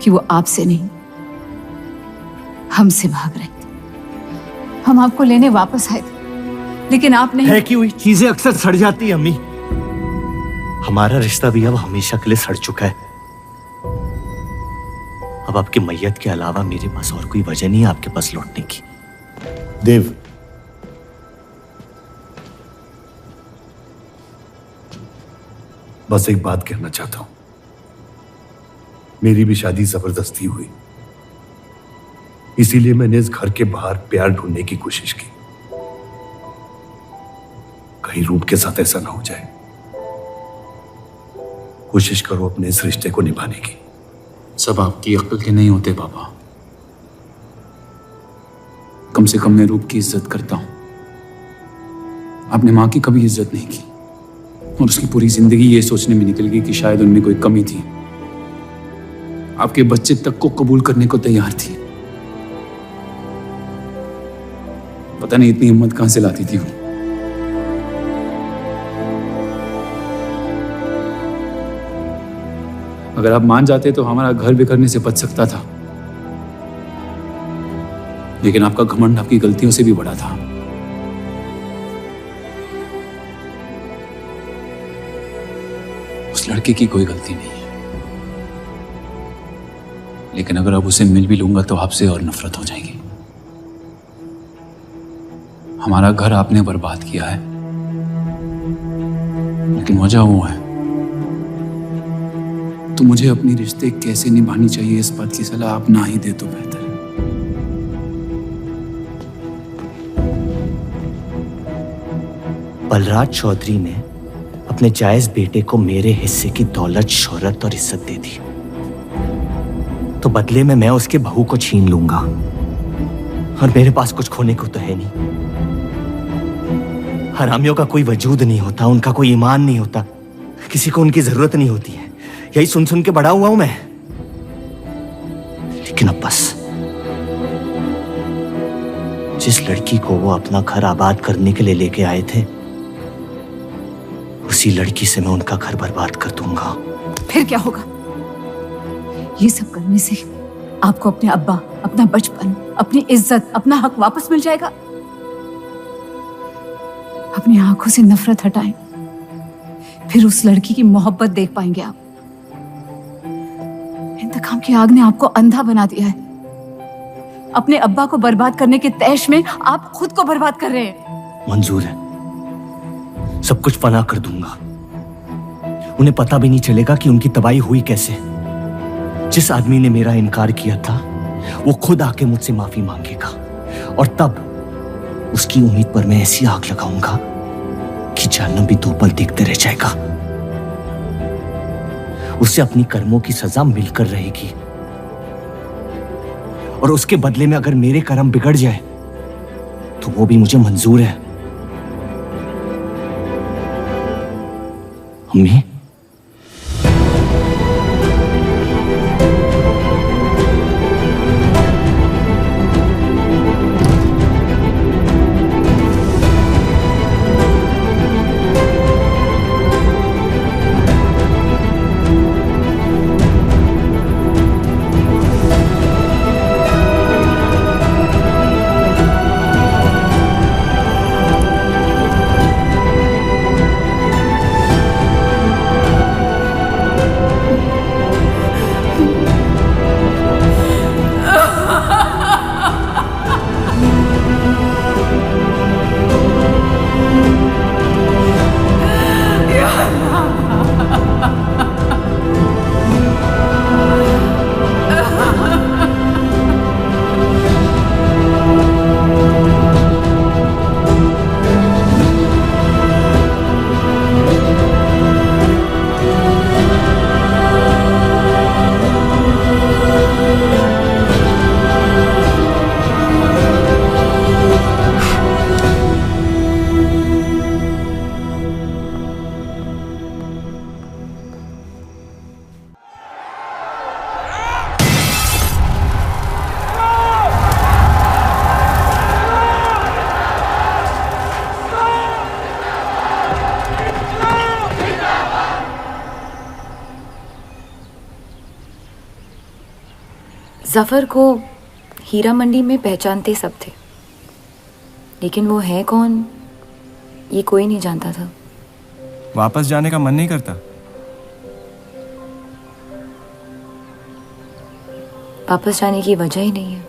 कि वो आपसे नहीं हमसे भाग रहे थे। हम आपको लेने वापस आए थे, लेकिन आप नहीं। है कि हुई चीजें अक्सर सड़ जाती है अम्मी। हमारा रिश्ता भी अब हमेशा के लिए सड़ चुका है। अब आपकी मैयत के अलावा मेरे पास और कोई वजह नहीं है आपके पास लौटने की। देव, बस एक बात कहना चाहता हूं। मेरी भी शादी जबरदस्ती हुई, इसीलिए मैंने इस घर के बाहर प्यार ढूंढने की कोशिश की। कहीं रूप के साथ ऐसा ना हो जाए। कोशिश करो अपने इस रिश्ते को निभाने की। सब आपकी अक्ल के नहीं होते पापा। कम से कम मैं रूप की इज्जत करता हूं। आपने मां की कभी इज्जत नहीं की, और उसकी पूरी जिंदगी ये सोचने में निकल गई कि शायद उनमें कोई कमी थी। आपके बच्चे तक को कबूल करने को तैयार थी। पता नहीं इतनी हिम्मत कहां से लाती थी वो। अगर आप मान जाते तो हमारा घर बिखरने से बच सकता था, लेकिन आपका घमंड आपकी गलतियों से भी बड़ा था। उस लड़के की कोई गलती नहीं है, लेकिन अगर अब उसे मिल भी लूंगा तो आपसे और नफरत हो जाएगी। हमारा घर आपने बर्बाद किया है, लेकिन वजह वो है। तो मुझे अपनी रिश्ते कैसे निभानी चाहिए इस बात की सलाह आप ना ही दे तो बेहतर है। बलराज चौधरी ने अपने जायज बेटे को मेरे हिस्से की दौलत, शोहरत और इज्जत दे दी, तो बदले में मैं उसके बहू को छीन लूंगा। और मेरे पास कुछ खोने को तो है नहीं। हरामियों का कोई वजूद नहीं होता, उनका कोई ईमान नहीं होता, किसी को उनकी जरूरत नहीं होती है। यही सुन सुन के बड़ा हुआ हूं मैं। लेकिन अब बस, जिस लड़की को वो अपना घर आबाद करने के लिए लेके आए थे, उसी लड़की से मैं उनका घर बर्बाद कर दूंगा। फिर क्या होगा? ये सब करने से आपको अपने अब्बा, अपना बचपन, अपनी इज्जत, अपना हक वापस मिल जाएगा। अपनी आंखों से नफरत हटाएं, फिर उस लड़की की मोहब्बत देख पाएंगे आप। इंतकाम की आग ने आपको अंधा बना दिया है। अपने अब्बा को बर्बाद करने के तैश में आप खुद को बर्बाद कर रहे हैं। मंजूर है, सब कुछ फना कर दूंगा। उन्हें पता भी नहीं चलेगा कि उनकी तबाही हुई कैसे। जिस आदमी ने मेरा इनकार किया था, वो खुद आके मुझसे माफी मांगेगा, और तब उसकी उम्मीद पर मैं ऐसी आग लगाऊंगा कि जहन्नम भी 2 पल देखते रह जाएगा। उसे अपनी कर्मों की सजा मिलकर रहेगी, और उसके बदले में अगर मेरे कर्म बिगड़ जाए तो वो भी मुझे मंजूर है। अम्मी, जफर को हीरा मंडी में पहचानते सब थे, लेकिन वो है कौन ये कोई नहीं जानता था। वापस जाने का मन नहीं करता? वापस जाने की वजह ही नहीं है।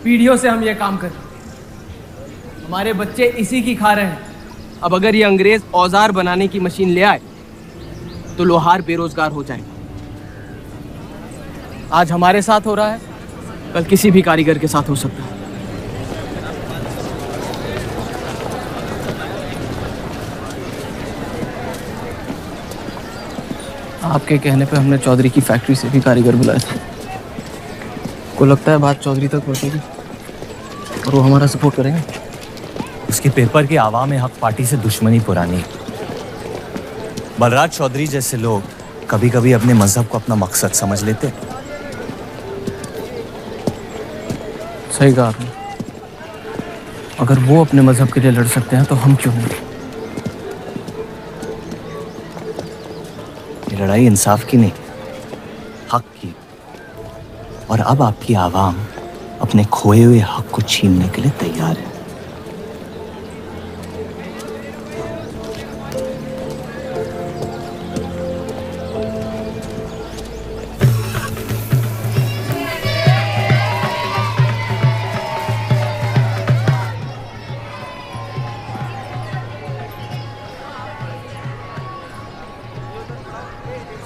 पीढ़ियों से हम ये काम कर रहे हैं, हमारे बच्चे इसी की खा रहे हैं। अब अगर ये अंग्रेज औजार बनाने की मशीन ले आए तो लोहार बेरोजगार हो जाएगा। आज हमारे साथ हो रहा है, कल किसी भी कारीगर के साथ हो सकता है। आपके कहने पे हमने चौधरी की फैक्ट्री से भी कारीगर बुलाए थे। को लगता है बात चौधरी तक पहुंचेगी और वो हमारा सपोर्ट करेंगे। उसके पेपर के आवाम हक पार्टी से दुश्मनी पुरानी है। बलराज चौधरी जैसे लोग कभी कभी अपने मजहब को अपना मकसद समझ लेते। सही कहा आपने। अगर वो अपने मजहब के लिए लड़ सकते हैं तो हम क्यों नहीं? ये लड़ाई इंसाफ की नहीं, हक की। और अब आपकी आवाम अपने खोए हुए हक को छीनने के लिए तैयार है।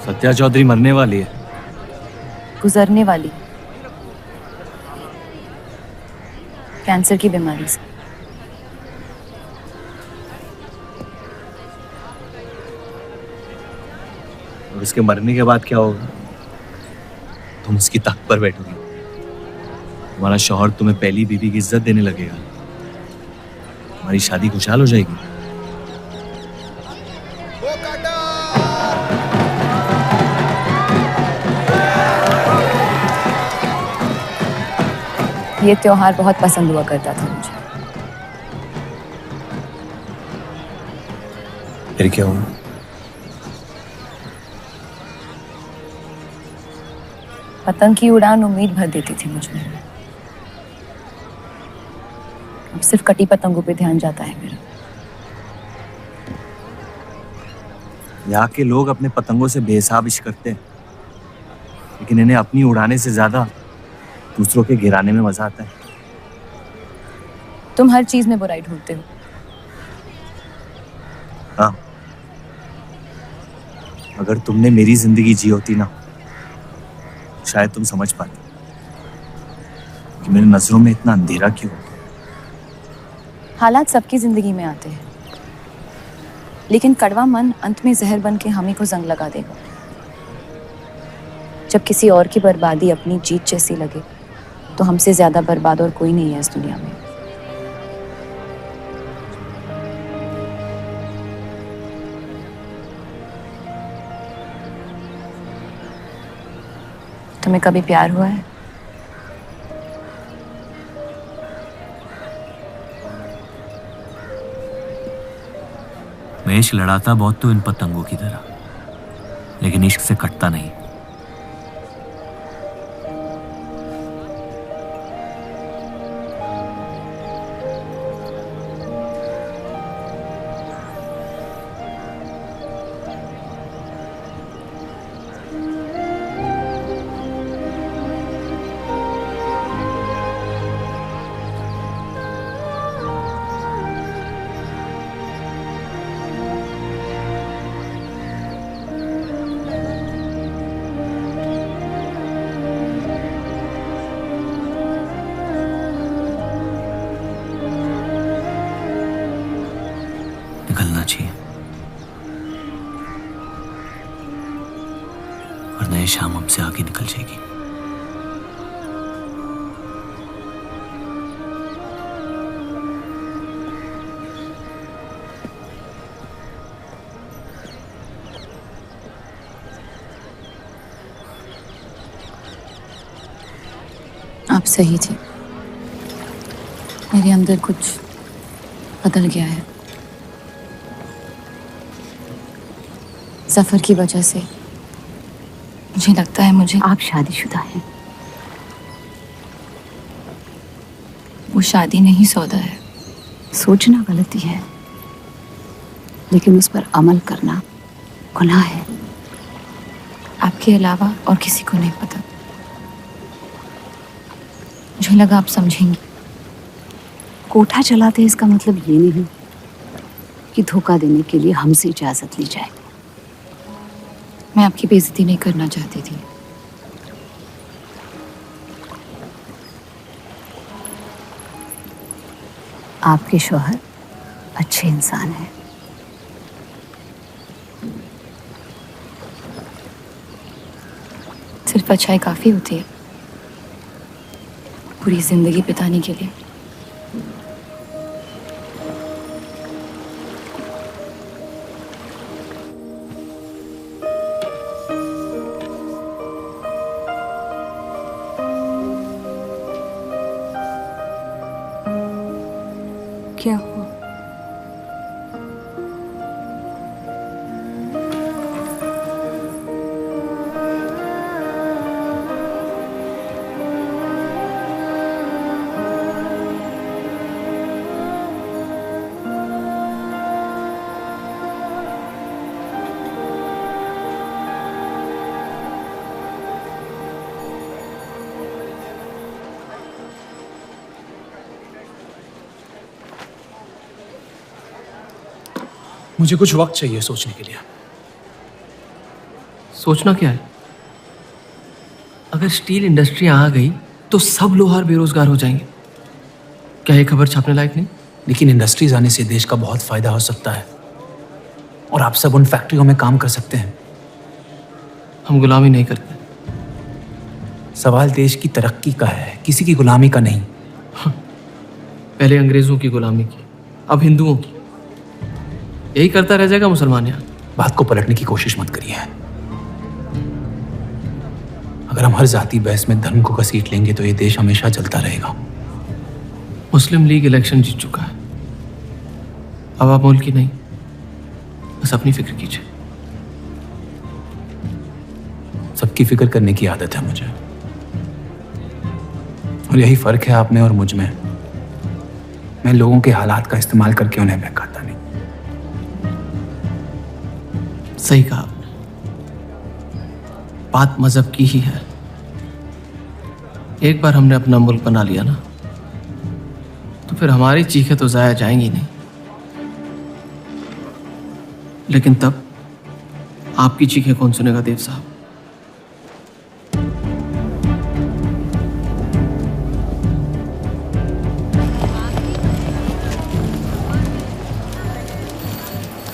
सत्या चौधरी मरने वाली है। गुजरने वाली, कैंसर की बीमारी से। और उसके मरने के बाद क्या होगा? तुम उसकी तख्त पर बैठोगी, तुम्हारा शौहर तुम्हें पहली बीवी की इज्जत देने लगेगा, तुम्हारी शादी खुशहाल हो जाएगी। ये त्योहार बहुत पसंद हुआ करता था मुझे। फिर क्या हुआ? पतंग की उड़ान उम्मीद भर देती थी मुझे। अब सिर्फ कटी पतंगों पे ध्यान जाता है मेरा। यहाँ के लोग अपने पतंगों से बेहिसाब इश्क करते हैं, लेकिन इन्हें अपनी उड़ाने से ज्यादा दूसरों के गिराने में मजा आता है। तुम हर चीज में बुराई ढूंढते हो। हाँ, अगर तुमने मेरी जिंदगी जी होती ना, शायद तुम समझ पाते कि मेरी नजरों में इतना अंधेरा क्यों। हालात सबकी जिंदगी में आते हैं, लेकिन कड़वा मन अंत में जहर बन के हम ही को जंग लगा देगा। जब किसी और की बर्बादी अपनी जीत जैसी लगे तो हमसे ज्यादा बर्बाद और कोई नहीं है इस दुनिया में। तुम्हें कभी प्यार हुआ है? मैं इश्क लड़ाता बहुत तो इन पतंगों की तरह, लेकिन इश्क से कटता नहीं। निकलना चाहिए, वरना ये शाम हमसे आगे निकल जाएगी। आप सही थे, मेरे अंदर कुछ बदल गया है। जफर की वजह से मुझे लगता है मुझे आप शादीशुदा हैं। वो शादी नहीं सौदा है। सोचना गलती है, लेकिन उस पर अमल करना गुनाह है। आपके अलावा और किसी को नहीं पता। मुझे लगा आप समझेंगी। कोठा चलाते इसका मतलब ये नहीं कि धोखा देने के लिए हमसे इजाजत ली जाए। मैं आपकी बेइज्जती नहीं करना चाहती थी। आपके शौहर अच्छे इंसान हैं। सिर्फ अच्छाई काफी होती है पूरी जिंदगी बिताने के लिए। क्या हुआ? मुझे कुछ वक्त चाहिए सोचने के लिए। सोचना क्या है? अगर स्टील इंडस्ट्री आ गई तो सब लोहार बेरोजगार हो जाएंगे। क्या ये खबर छापने लायक नहीं? लेकिन इंडस्ट्रीज आने से देश का बहुत फायदा हो सकता है और आप सब उन फैक्ट्रियों में काम कर सकते हैं। हम गुलामी नहीं करते। सवाल देश की तरक्की का है, किसी की गुलामी का नहीं। पहले अंग्रेजों की गुलामी की, अब हिंदुओं की। यही करता रह जाएगा मुसलमान यहाँ। बात को पलटने की कोशिश मत करिए। अगर हम हर जाति बहस में धर्म को घसीट लेंगे तो ये देश हमेशा चलता रहेगा। मुस्लिम लीग इलेक्शन जीत चुका है। अब आप मुल्क की नहीं, बस अपनी फिक्र कीजिए। सबकी फिक्र करने की आदत है मुझे, और यही फर्क है आप में और मुझ में। मैं लोगों के हालात का इस्तेमाल करके उन्हें बहकाता नहीं। सही कहा आपने। बात मजहब की ही है। एक बार हमने अपना मुल्क बना लिया ना, तो फिर हमारी चीखें तो जाया जाएंगी नहीं। लेकिन तब आपकी चीखें कौन सुनेगा देव साहब?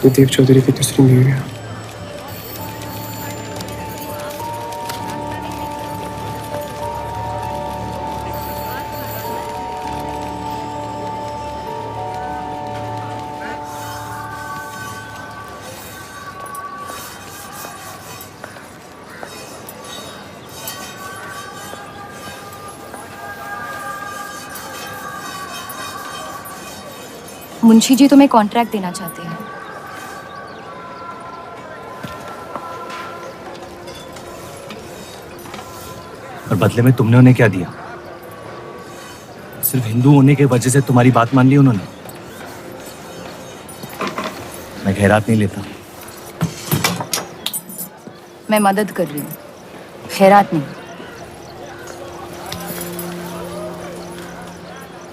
ये देव चौधरी की दूसरी बीवी है। मुंशी जी तुम्हें कॉन्ट्रैक्ट देना चाहते हैं। और बदले में तुमने उन्हें क्या दिया? सिर्फ हिंदू होने की वजह से तुम्हारी बात मान ली उन्होंने? मैं खैरात नहीं लेता। मैं मदद कर रही हूँ, खैरात नहीं।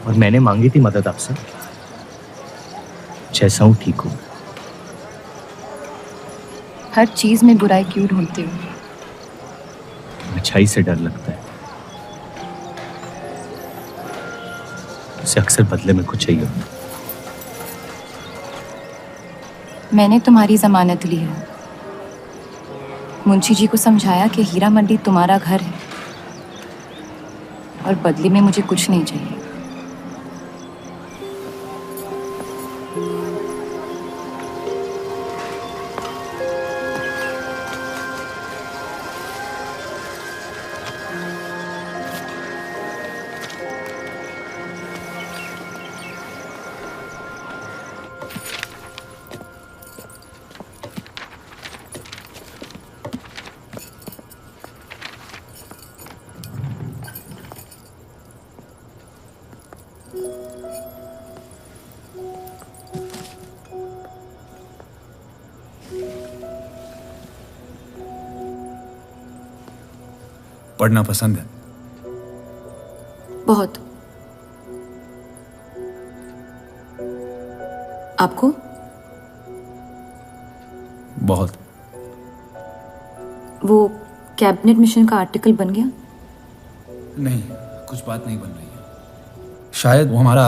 और मैंने मांगी थी मदद आपसे। जैसा हूं ठीक हूं। हर चीज में बुराई क्यों ढूंढते हो? अच्छाई से डर लगता है। उसे अक्सर बदले में कुछ चाहिए होता। मैंने तुम्हारी जमानत ली है। मुंशी जी को समझाया कि हीरा मंडी तुम्हारा घर है और बदले में मुझे कुछ नहीं चाहिए। पढ़ना पसंद है? बहुत। आपको? बहुत। वो कैबिनेट मिशन का आर्टिकल बन गया? नहीं, कुछ बात नहीं बन रही है। शायद वो हमारा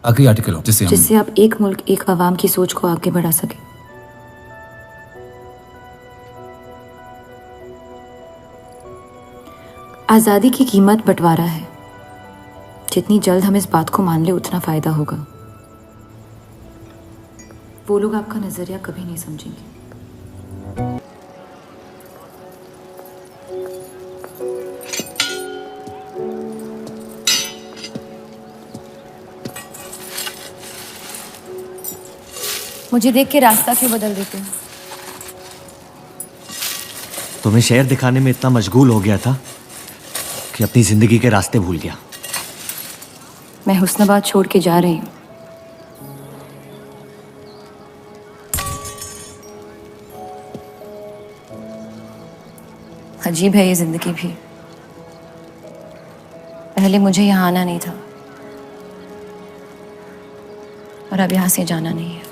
आखिरी आर्टिकल हो जिससे आप एक मुल्क एक अवाम की सोच को आगे बढ़ा सके। आज़ादी की कीमत बंटवारा है। जितनी जल्द हम इस बात को मान ले उतना फायदा होगा। वो लोग आपका नजरिया कभी नहीं समझेंगे। मुझे देख के रास्ता क्यों बदल देते हो? तुम्हें शहर दिखाने में इतना मशगूल हो गया था कि अपनी जिंदगी के रास्ते भूल गया। मैं हुस्नाबाद छोड़ के जा रही हूँ। अजीब है ये जिंदगी भी। पहले मुझे यहाँ आना नहीं था और अब यहाँ से जाना नहीं है।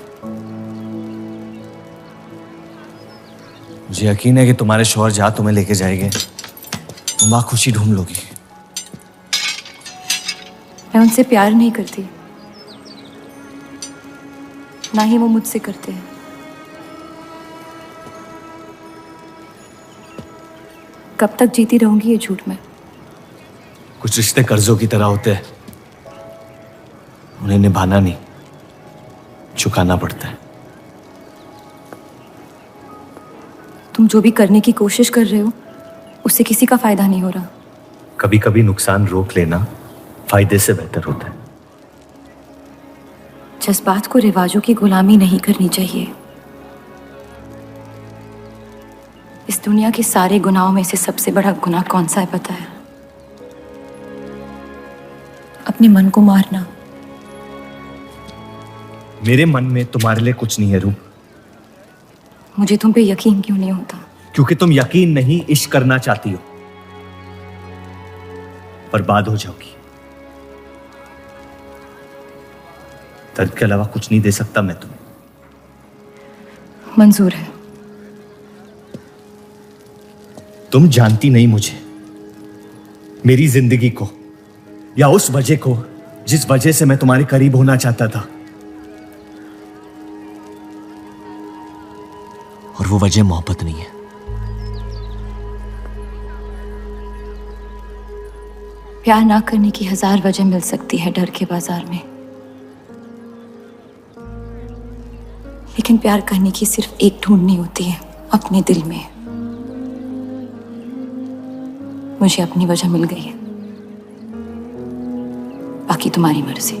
मुझे यकीन है कि तुम्हारे शौहर जहाँ तुम्हें लेके जाएंगे तुम वहाँ खुशी ढूंढ लोगी। मैं उनसे प्यार नहीं करती, ना ही वो मुझसे करते हैं। कब तक जीती रहूंगी ये झूठ में? कुछ रिश्ते कर्जों की तरह होते हैं, उन्हें निभाना नहीं, चुकाना पड़ता है। तुम जो भी करने की कोशिश कर रहे हो उससे किसी का फायदा नहीं हो रहा। कभी कभी नुकसान रोक लेना फायदे से बेहतर होता है। जज्बात को रिवाजों की गुलामी नहीं करनी चाहिए। इस दुनिया के सारे गुनाहों में से सबसे बड़ा गुनाह कौन सा है पता है? अपने मन को मारना। मेरे मन में तुम्हारे लिए कुछ नहीं है रूप। मुझे तुम पे यकीन क्यों नहीं होता? क्योंकि तुम यकीन नहीं इश्क करना चाहती हो। बर्बाद हो जाओगी। दर्द के अलावा कुछ नहीं दे सकता मैं तुम्हें। मंजूर है। तुम जानती नहीं मुझे, मेरी जिंदगी को, या उस वजह को जिस वजह से मैं तुम्हारे करीब होना चाहता था। और वो वजह मोहब्बत नहीं है। प्यार ना करने की 1000 वजह मिल सकती है डर के बाजार में, लेकिन प्यार करने की सिर्फ एक ढूंढनी होती है अपने दिल में। मुझे अपनी वजह मिल गई है, बाकी तुम्हारी मर्जी।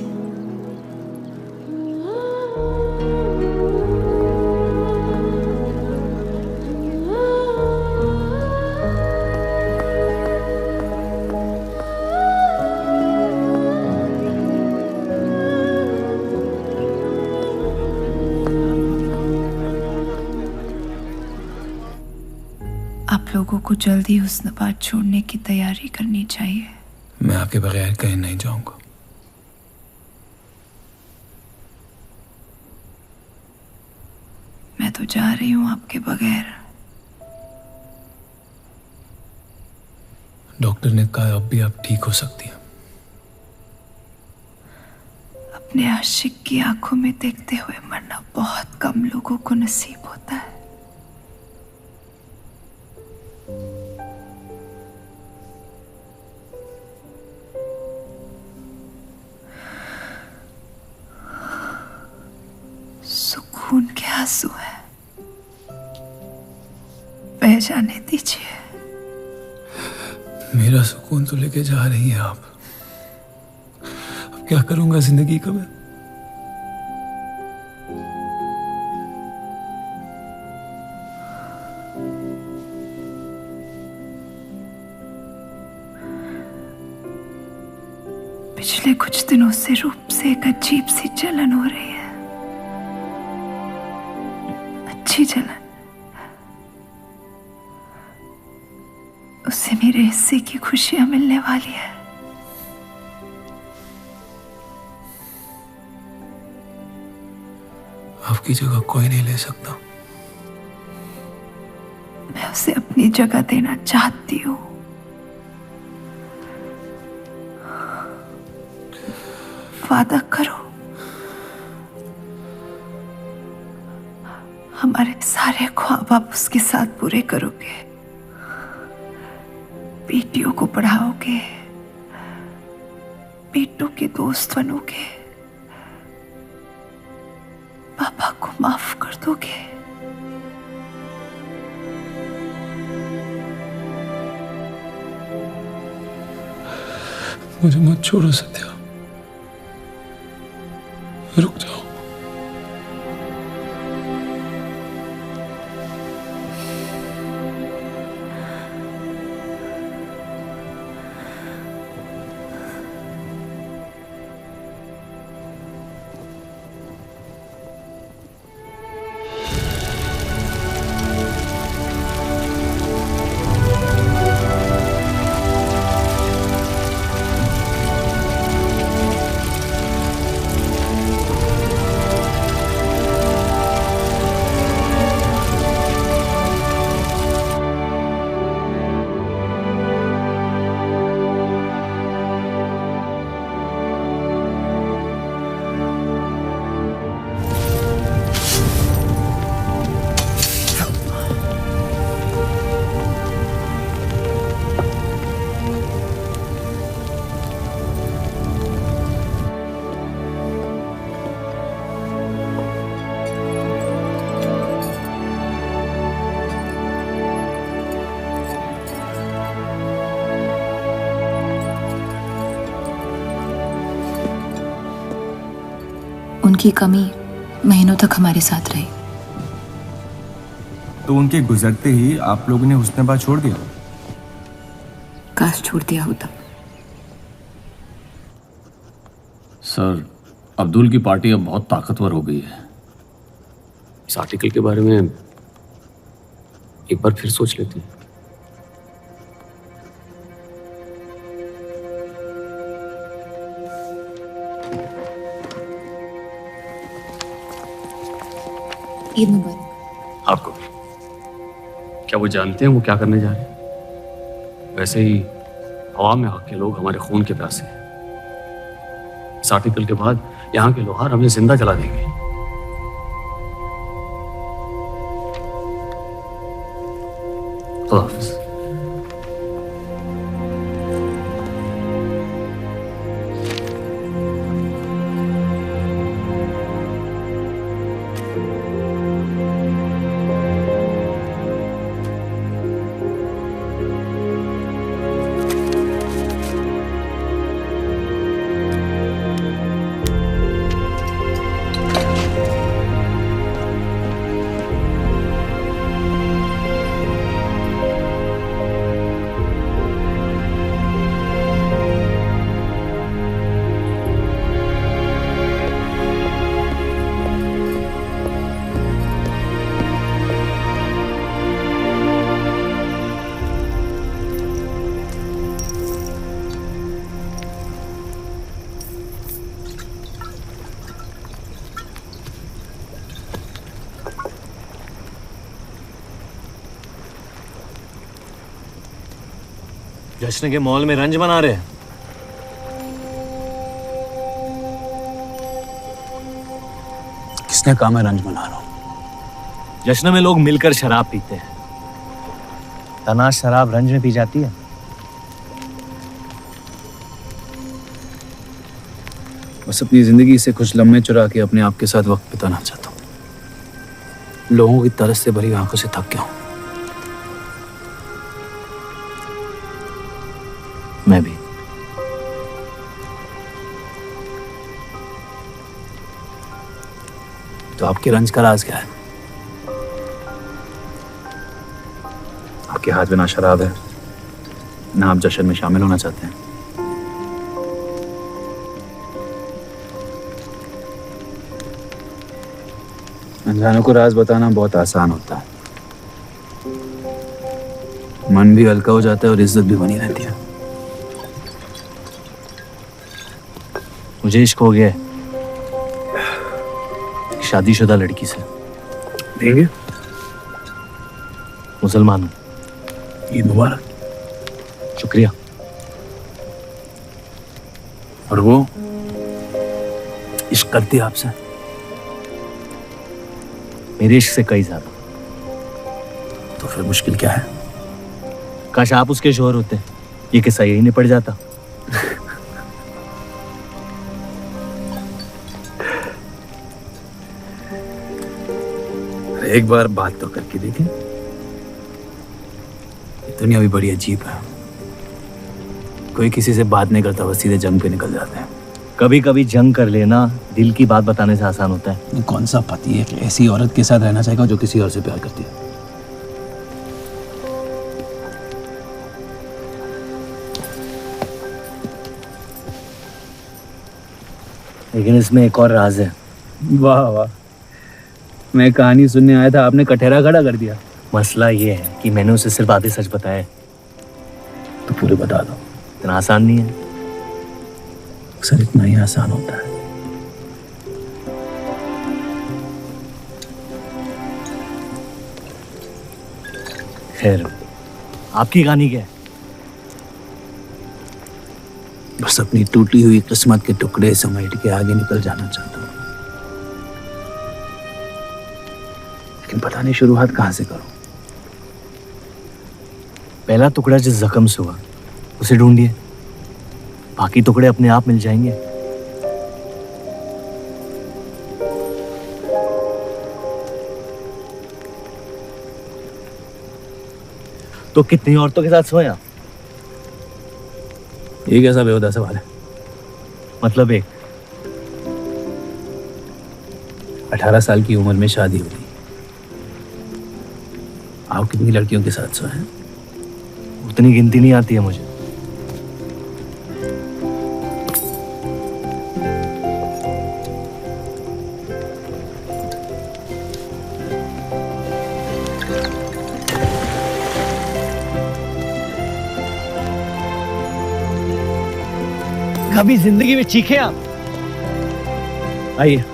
आप लोगों को जल्दी हुस्नाबाद छोड़ने की तैयारी करनी चाहिए। मैं आपके बगैर कहीं नहीं जाऊंगा। मैं तो जा रही हूँ आपके बगैर। डॉक्टर ने कहा अब भी आप ठीक हो सकती हैं। अपने आशिक की आंखों में देखते हुए मरना बहुत कम लोगों को नसीब होता है। सुकून के आंसू है, बह जाने दीजिए। मेरा सुकून तो लेके जा रही हैं आप। अब क्या करूंगा जिंदगी का मैं? पिछले कुछ दिनों से रूप से एक अजीब सी जलन हो रही है। अच्छी जलन। उसे मेरे हिस्से की खुशियां मिलने वाली है। आपकी जगह कोई नहीं ले सकता। मैं उसे अपनी जगह देना चाहती हूँ। वादा करो, हमारे सारे ख्वाब आप उसके साथ पूरे करोगे, बेटियों को पढ़ाओगे, बेटों के दोस्त बनोगे, पापा को माफ कर दोगे। मुझे मत छोड़ो सत्या, रुक जाओ। उनकी कमी महीनों तक हमारे साथ रही। तो उनके गुजरते ही आप लोगों ने हुस्न-ए-बात छोड़ दिया? काश छोड़ दिया होता। सर, अब्दुल की पार्टी अब बहुत ताकतवर हो गई है। इस आर्टिकल के बारे में एक बार फिर सोच लेते हैं। ईद मुबारक। आपको भी। क्या वो जानते हैं वो क्या करने जा रहे हैं? वैसे ही अवाम में हक के लोग हमारे खून के प्यासे हैं। इस आर्टिकल के बाद यहाँ के लोहार हमें जिंदा जला देंगे। खुदा हाफिज। जश्न के मॉल में रंज बना रहे हैं। किसने कहा मैं रंज बना रहा हूं? जश्न में लोग मिलकर शराब पीते हैं। तनाश शराब रंज में पी जाती है। बस अपनी जिंदगी से कुछ लम्हे चुरा के अपने आप के साथ वक्त बिताना चाहता हूं। लोगों की तरस से भरी आंखों से थक गया हूं। मैं भी। तो आपके रंज का राज क्या है? आपके हाथ में ना शराब है, ना आप जश्न में शामिल होना चाहते हैं। अनजानों को राज बताना बहुत आसान होता है, मन भी हल्का हो जाता है और इज्जत भी बनी रहती है। मुझे इश्क हो गया है शादीशुदा लड़की से। देंगे? मुसलमान हूँ। ईद मुबारक। शुक्रिया। और वो इश्क करती है आपसे? मेरे इश्क से कई ज्यादा। तो फिर मुश्किल क्या है? काश आप उसके शोहर होते, ये किस्सा यही निपट जाता। एक बार बात तो करके देखें। दुनिया भी बड़ी अजीब है। कोई किसी से बात नहीं करता, बस सीधे जंग पे निकल जाते हैं। कभी कभी जंग कर लेना दिल की बात बताने से आसान होता है। कौन सा पति है कि ऐसी औरत के साथ रहना चाहेगा जो किसी और से प्यार करती है? लेकिन इसमें एक और राज है। वाह वाह, मैं कहानी सुनने आया था, आपने कटहरा खड़ा कर दिया। मसला ये है कि मैंने उसे सिर्फ आधे सच बताया। तो पूरे बता दो। इतना आसान नहीं है। अक्सर इतना ही आसान होता है। खैर, आपकी कहानी क्या है? बस अपनी टूटी हुई किस्मत के टुकड़े समेट के आगे निकल जाना चाहता हूँ, लेकिन पता नहीं शुरुआत कहाँ से करूं। पहला टुकड़ा जिस जख्म से हुआ उसे ढूंढिए, बाकी टुकड़े अपने आप मिल जाएंगे। तो कितनी औरतों के साथ सोया? ये कैसा बेहुदा सवाल है? मतलब एक 18 साल की उम्र में शादी हो गई। आप कितनी लड़कियों के साथ सोए हैं? उतनी गिनती नहीं आती है मुझे। कभी जिंदगी में चीखे आप? आइए,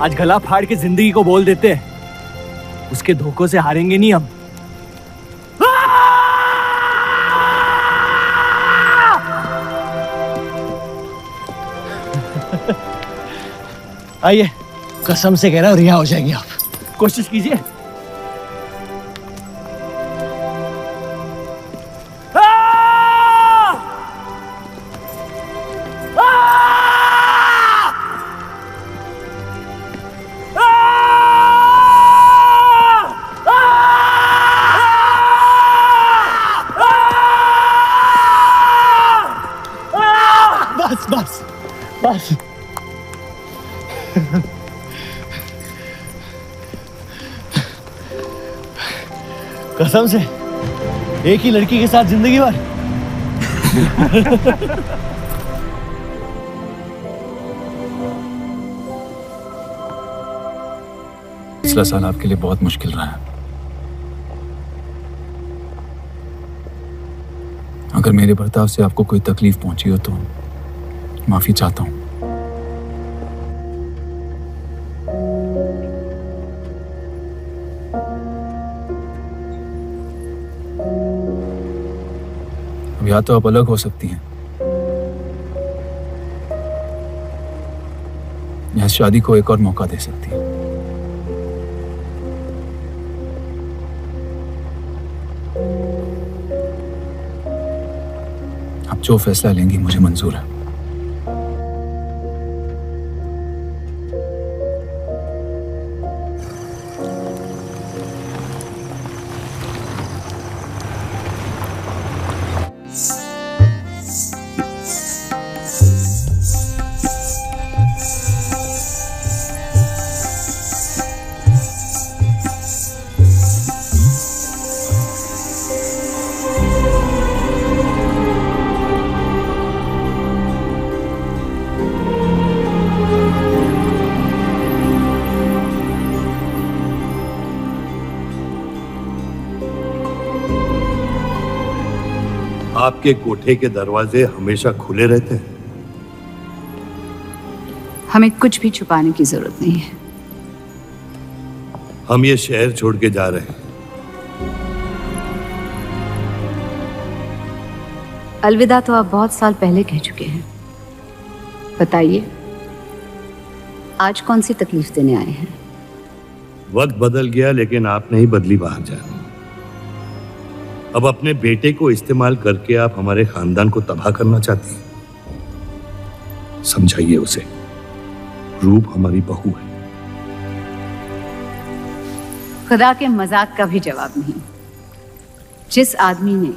आज गला फाड़ के जिंदगी को बोल देते हैं, उसके धोखों से हारेंगे नहीं हम। आइए, कसम से कह रहा हूं रिहा हो जाएंगे आप। कोशिश कीजिए। बस बस बस। कसम से एक ही लड़की के साथ जिंदगी भर। पिछला साल आपके लिए बहुत मुश्किल रहा है। अगर मेरे बर्ताव से आपको कोई तकलीफ पहुंची हो तो माफी चाहता हूं। अब या तो आप अलग हो सकती हैं या शादी को एक और मौका दे सकती हैं। आप जो फैसला लेंगी मुझे मंजूर है। आपके कोठे के दरवाजे हमेशा खुले रहते हैं? हमें कुछ भी छुपाने की जरूरत नहीं है। हम ये शहर छोड़ के जा रहे हैं। अलविदा तो आप बहुत साल पहले कह चुके हैं। बताइए, आज कौन सी तकलीफ देने आए हैं? वक्त बदल गया, लेकिन आप नहीं बदली बाहर जा। अब अपने बेटे को इस्तेमाल करके आप हमारे खानदान को तबाह करना चाहती हैं। समझाइए उसे, रूप हमारी बहू है। खुदा के मजाक का भी जवाब नहीं। जिस आदमी ने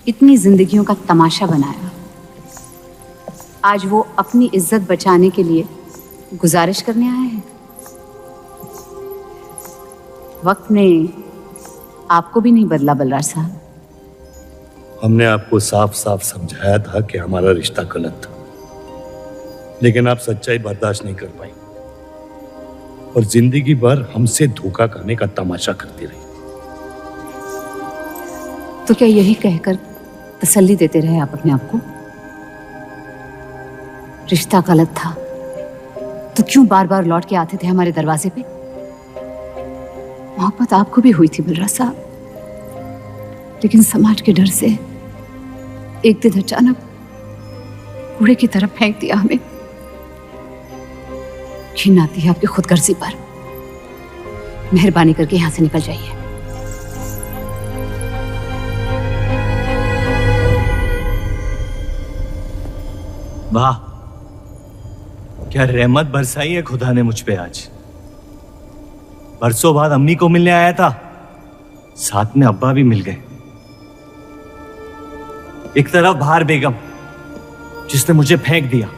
इतनी जिंदगियों का तमाशा बनाया, आज वो अपनी इज्जत बचाने के लिए गुजारिश करने आए हैं। वक्त ने आपको भी नहीं बदला बलराज साहब। हमने आपको साफ साफ समझाया था कि हमारा रिश्ता गलत था, लेकिन आप सच्चाई बर्दाश्त नहीं कर पाई और जिंदगी भर हमसे धोखा करने का तमाशा करती रही। तो क्या यही कहकर तसल्ली देते रहे आप अपने आप को? रिश्ता गलत था तो क्यों बार बार लौट के आते थे हमारे दरवाजे पे? मोहब्बत आपको भी हुई थी बलराज साहब, लेकिन समाज के डर से एक दिन अचानक कूड़े की तरफ फेंक दिया हमें। घिन आती है आपकी खुदगर्जी पर। मेहरबानी करके यहां से निकल जाइए। वाह, क्या रहमत बरसाई है खुदा ने मुझ पे आज। बरसों बाद अम्मी को मिलने आया था, साथ में अब्बा भी मिल गए। एक तरफ बहार बेगम जिसने मुझे फेंक दिया,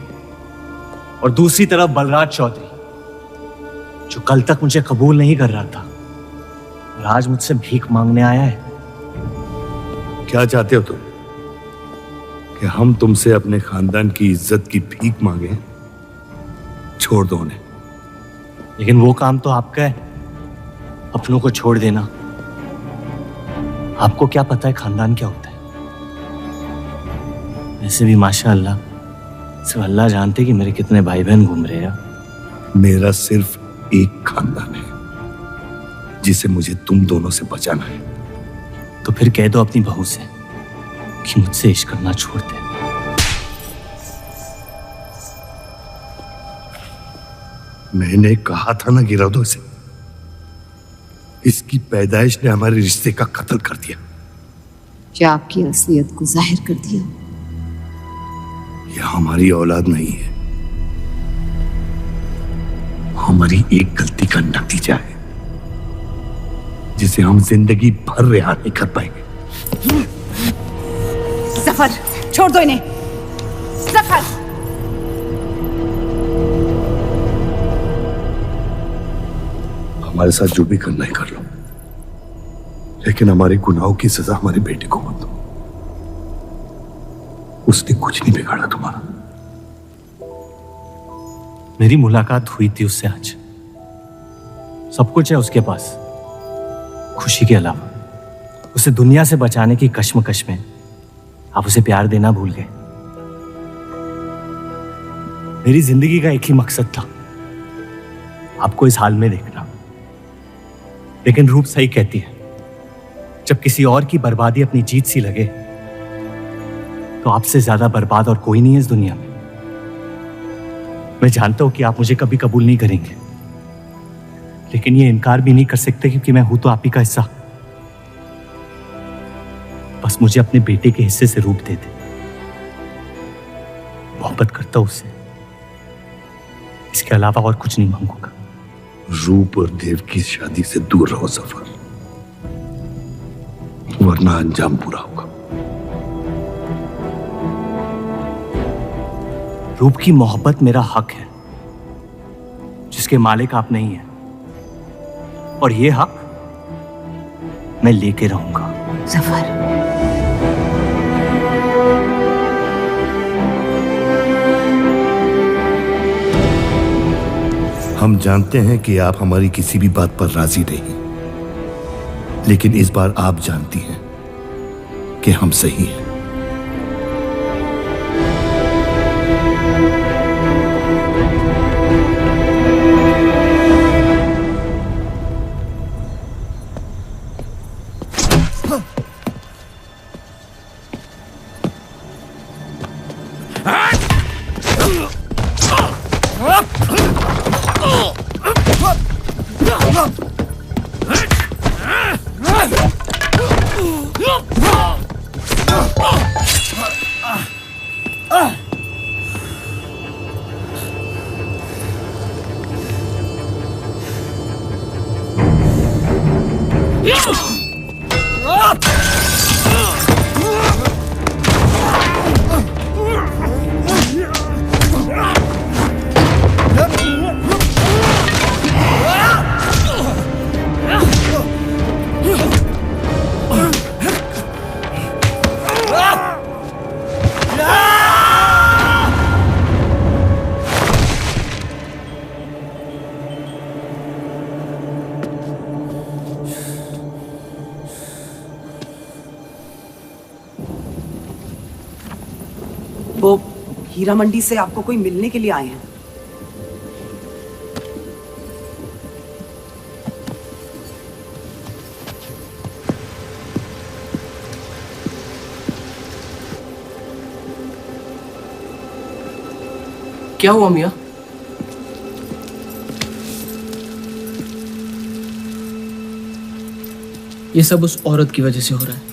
और दूसरी तरफ बलराज चौधरी जो कल तक मुझे कबूल नहीं कर रहा था और आज मुझसे भीख मांगने आया है। क्या चाहते हो तुम? कि हम तुमसे अपने खानदान की इज्जत की भीख मांगे? छोड़ दो उन्हें। लेकिन वो काम तो आपका है, अपनों को छोड़ देना। आपको क्या पता है खानदान क्या होता है? वैसे भी माशाअल्लाह, सिर्फ अल्लाह जानते कि मेरे कितने भाई बहन घूम रहे हैं। मेरा सिर्फ एक खानदान है जिसे मुझे तुम दोनों से बचाना है। तो फिर कह दो अपनी बहू से कि मुझसे इश्क करना छोड़ दे। मैंने कहा था ना, गिरा दो इसे। इसकी पैदाइश ने हमारे रिश्ते का कत्ल कर दिया। क्या आपकी असलियत को जाहिर कर दिया? यह हमारी औलाद नहीं है, हमारी एक गलती का नतीजा है जिसे हम जिंदगी भर रिहा नहीं कर पाएंगे। जफर, छोड़ दो इन्हें। जफर, हमारे साथ जो भी करना है कर लो, लेकिन हमारे गुनाहों की सजा हमारे बेटे को मत दो। उसने कुछ नहीं बिगाड़ा तुम्हारा। मेरी मुलाकात हुई थी उससे आज। सब कुछ है उसके पास, खुशी के अलावा। उसे दुनिया से बचाने की कश्मकश में आप उसे प्यार देना भूल गए। मेरी जिंदगी का एक ही मकसद था, आपको इस हाल में देखना। लेकिन रूप सही कहती है, जब किसी और की बर्बादी अपनी जीत सी लगे तो आपसे ज्यादा बर्बाद और कोई नहीं है इस दुनिया में। मैं जानता हूं कि आप मुझे कभी कबूल नहीं करेंगे, लेकिन ये इनकार भी नहीं कर सकते क्योंकि मैं हूं तो आप ही का हिस्सा। बस मुझे अपने बेटे के हिस्से से रूप दे दे। मोहब्बत करता हूं उससे, इसके अलावा और कुछ नहीं मांगूंगा। रूप और देव की शादी से दूर रहो सफर, वरना अंजाम पूरा होगा। रूप की मोहब्बत मेरा हक है जिसके मालिक आप नहीं हैं, और ये हक मैं लेके रहूंगा। जफर, हम जानते हैं कि आप हमारी किसी भी बात पर राजी नहीं, लेकिन इस बार आप जानती हैं कि हम सही हैं। वो हीरा मंडी से आपको कोई मिलने के लिए आए हैं। क्या हुआ मियाँ? ये सब उस औरत की वजह से हो रहा है।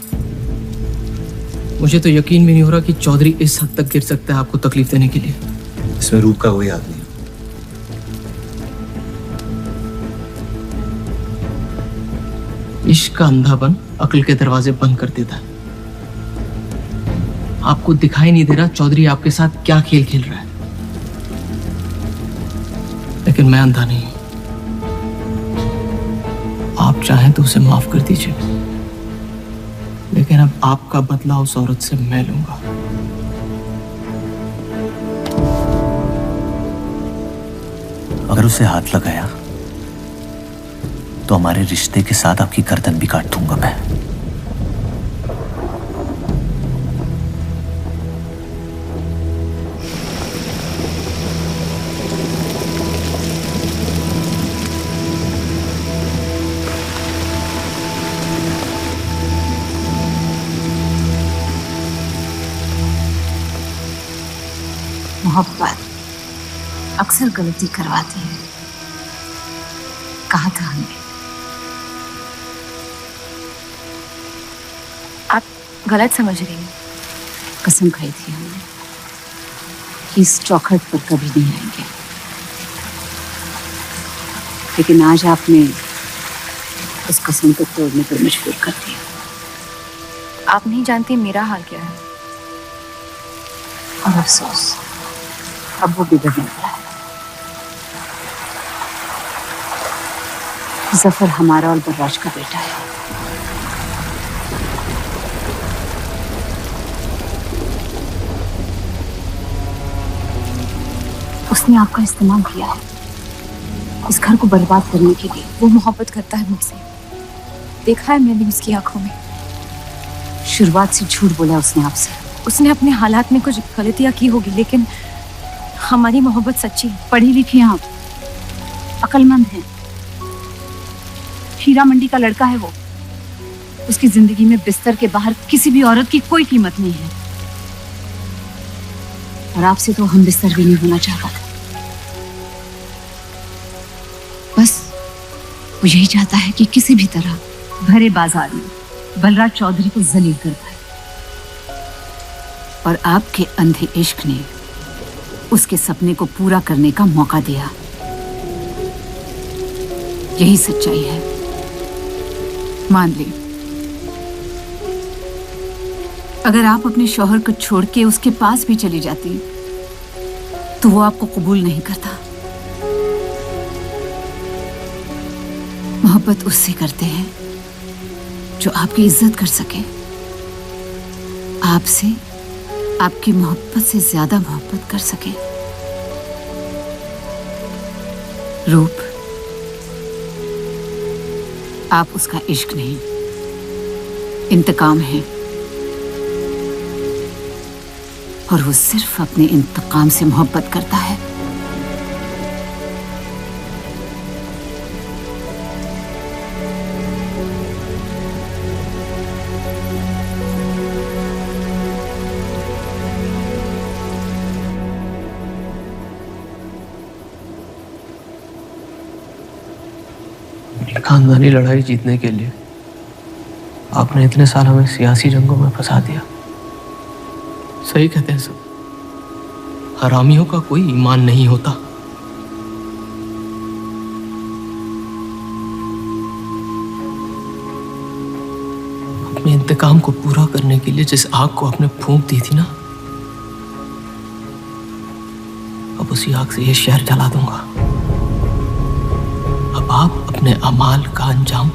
मुझे तो यकीन भी नहीं हो रहा कि चौधरी इस हद तक गिर सकता है आपको तकलीफ देने के लिए। इसमें रूप का कोई हाथ नहीं। इश्क का अंधापन अक्ल के दरवाजे बंद कर देता है। आपको दिखाई नहीं दे रहा चौधरी आपके साथ क्या खेल खेल रहा है, लेकिन मैं अंधा नहीं हूं। आप चाहें तो उसे माफ कर दीजिए, लेकिन अब आपका बदला उस औरत से मैं लूंगा। अगर उसे हाथ लगाया तो हमारे रिश्ते के साथ आपकी गर्दन भी काट दूंगा मैं। मोहब्बत अक्सर गलती करवाती है, कहा था हमने। आप गलत समझ रही हैं। कसम खाई थी हमने कि इस चौखट पर कभी नहीं आएंगे, लेकिन आज आपने उस कसम को तोड़ने पर मजबूर कर दिया। आप नहीं जानती मेरा हाल क्या है। और अफसोस अब वो बिगड़ने लगा है। जफर हमारा और बर्राज का बेटा है। उसने आपका इस्तेमाल किया है इस घर को बर्बाद करने के लिए। वो मोहब्बत करता है मुझसे, देखा है मैंने उसकी आंखों में। शुरुआत से झूठ बोला उसने आपसे। उसने अपने हालात में कुछ गलतियां की होगी, लेकिन हमारी मोहब्बत सच्ची है। पढ़ी लिखी हैं आप, अक्लमंद हैं। हीरा मंडी का लड़का है वो। उसकी जिंदगी में बिस्तर के बाहर किसी भी औरत की कोई कीमत नहीं है। और आपसे तो हम बिस्तर भी नहीं होना चाहता। बस वो यही चाहता है कि किसी भी तरह भरे बाजार में बलराज चौधरी को जलील कर पाए। और आपके अंधे इश्क ने उसके सपने को पूरा करने का मौका दिया। यही सच्चाई है, मान ली। अगर आप अपने शौहर को छोड़ के उसके पास भी चली जाती तो वो आपको कबूल नहीं करता। मोहब्बत उससे करते हैं जो आपकी इज्जत कर सके। आपसे, आपकी मोहब्बत से ज्यादा मोहब्बत कर सके। रूप, आप उसका इश्क नहीं, इंतकाम है। और वो सिर्फ अपने इंतकाम से मोहब्बत करता है। खानदानी लड़ाई जीतने के लिए आपने इतने साल हमें सियासी जंगों में फंसा दिया। सही कहते हैं सब, हरामियों का कोई ईमान नहीं होता। अपने इंतकाम को पूरा करने के लिए जिस आग को आपने फूंक दी थी ना, अब उसी आग से ये शहर जला दूंगा। अब आप अपने अमाल का अंजाम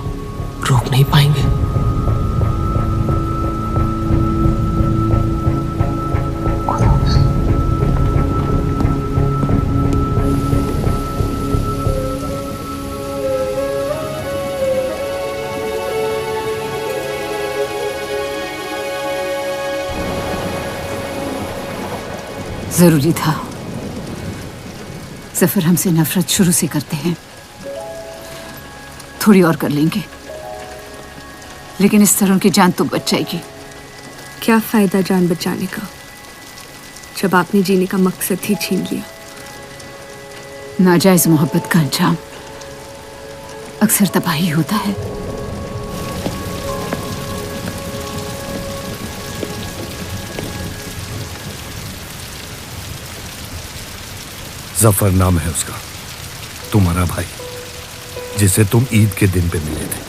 रोक नहीं पाएंगे। जरूरी था। जफर हमसे नफरत शुरू से करते हैं, थोड़ी और कर लेंगे, लेकिन इस तरह की जान तो बच जाएगी। क्या फायदा जान बचाने का जब आपने जीने का मकसद ही छीन लिया। नाजायज मोहब्बत का अंजाम अक्सर तबाही होता है। जफर नाम है उसका, तुम्हारा भाई, जिसे तुम ईद के दिन पे मिले थे।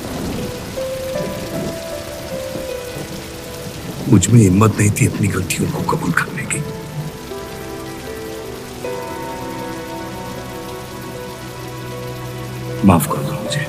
मुझ में हिम्मत नहीं थी अपनी गलतियों को कबूल करने की। माफ कर दो मुझे।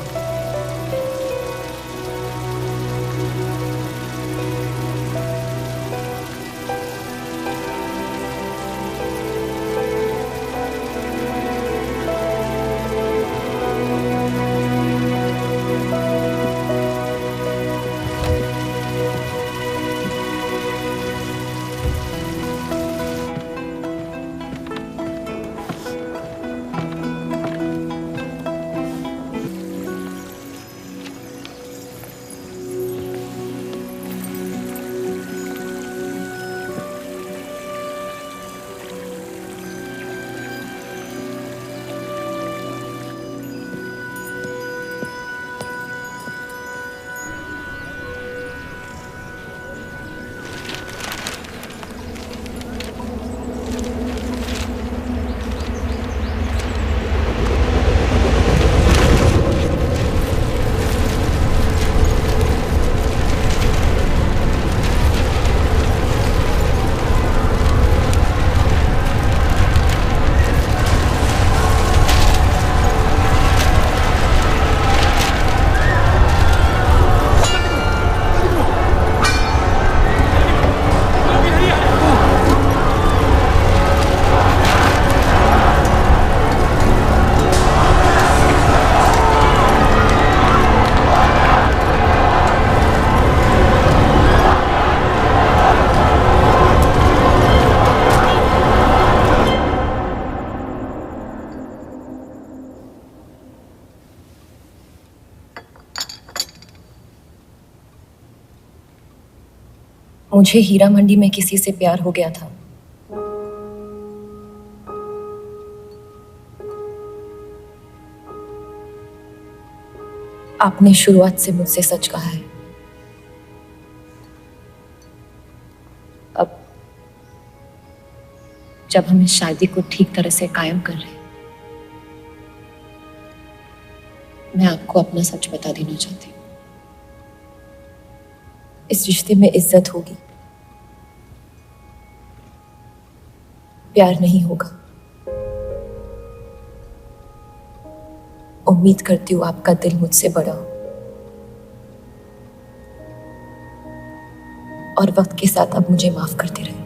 मुझे हीरा मंडी में किसी से प्यार हो गया था। आपने शुरुआत से मुझसे सच कहा है। अब जब हम इस शादी को ठीक तरह से कायम कर रहे हैं, मैं आपको अपना सच बता देना चाहती हूँ। इस रिश्ते में इज्जत होगी, प्यार नहीं होगा। उम्मीद करती हूँ आपका दिल मुझसे बड़ा हो और वक्त के साथ आप मुझे माफ करते रहे।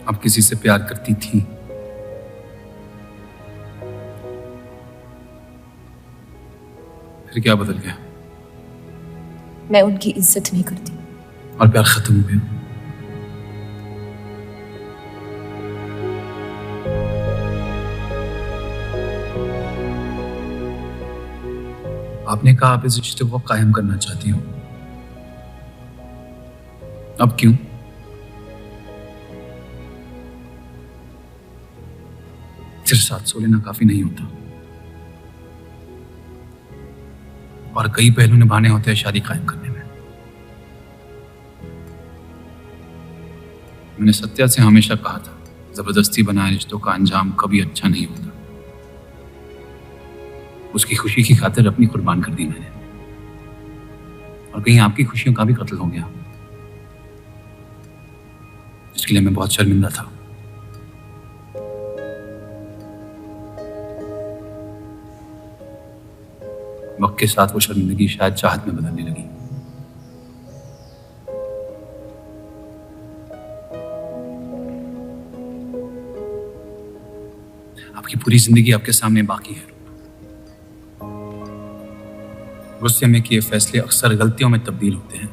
आप किसी से प्यार करती थी? फिर क्या बदल गया? मैं उनकी इज्जत नहीं करती। और प्यार खत्म हो गया? आपने कहा आप इस रिश्ते को कायम करना चाहती हो, अब क्यों? सिर्फ 700 लेना काफी नहीं होता और कई पहलू निभाने होते हैं शादी कायम करने में। मैंने सत्या से हमेशा कहा था, जबरदस्ती बनाए रिश्तों का अंजाम कभी अच्छा नहीं होता। उसकी खुशी की खातिर अपनी कुर्बान कर दी मैंने, और कहीं आपकी खुशियों का भी कत्ल हो गया, इसके लिए मैं बहुत शर्मिंदा था। वक्त के साथ वो शर्मिंदगी शायद चाहत में बदलने लगी। आपकी पूरी जिंदगी आपके सामने बाकी है। गुस्से में किए फैसले अक्सर गलतियों में तब्दील होते हैं।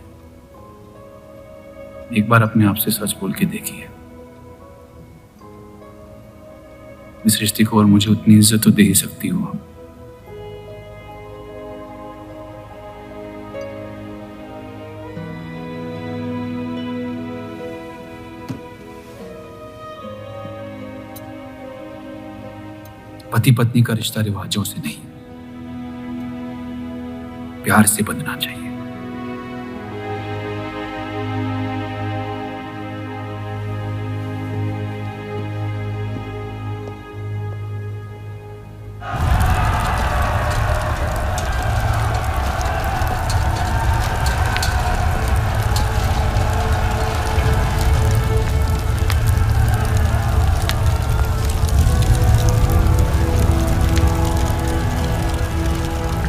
एक बार अपने आप से सच बोल के देखिए, इस रिश्ते को और मुझे उतनी इज्जत तो दे ही सकती हो। पति पत्नी का रिश्ता रिवाजों से नहीं, प्यार से बंधना चाहिए।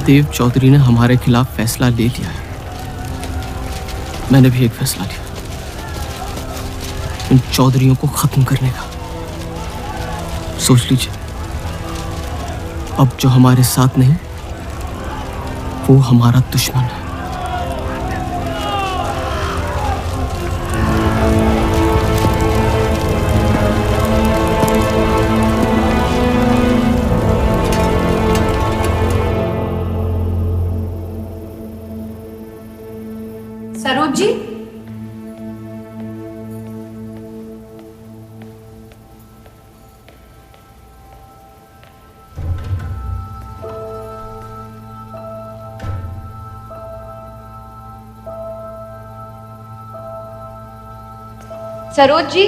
देव चौधरी ने हमारे खिलाफ फैसला ले लिया है। मैंने भी एक फैसला लिया, इन चौधरियों को खत्म करने का। सोच लीजिए, अब जो हमारे साथ नहीं वो हमारा दुश्मन है। सरोज जी, सरोज जी,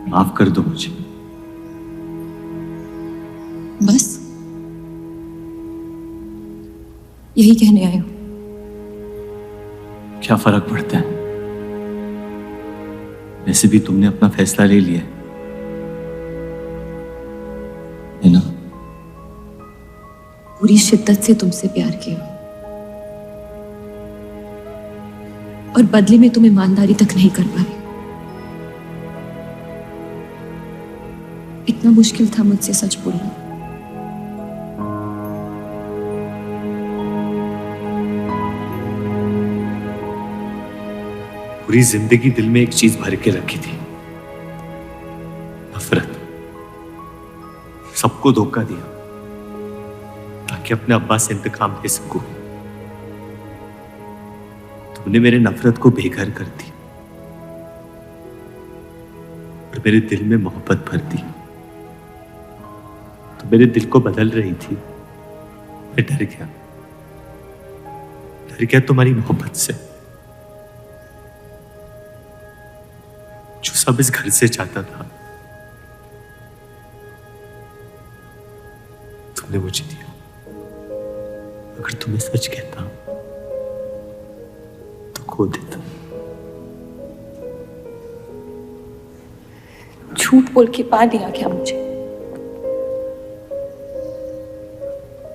माफ कर दो मुझे। बस यही कहने आए हो? क्या फर्क पड़ता है, वैसे भी तुमने अपना फैसला ले लिया है ना? पूरी शिद्दत से तुमसे प्यार किया और बदले में तुम ईमानदारी तक नहीं कर पाए। इतना मुश्किल था मुझसे सच बोलना। पूरी जिंदगी दिल में एक चीज भर के रखी थी, नफरत। सबको धोखा दिया ताकि अपने अब्बा से इंतकाम ले सकूं। तुमने मेरे नफरत को बेघर कर दी और मेरे दिल में मोहब्बत भर दी। तो मेरे दिल को बदल रही थी, मैं डर गया तुम्हारी मोहब्बत से, जो सब इस घर से चाहता था तुमने मुझे दिया। अगर तुम्हें सच कहता तो खो देता। झूठ बोल के पा लिया क्या मुझे?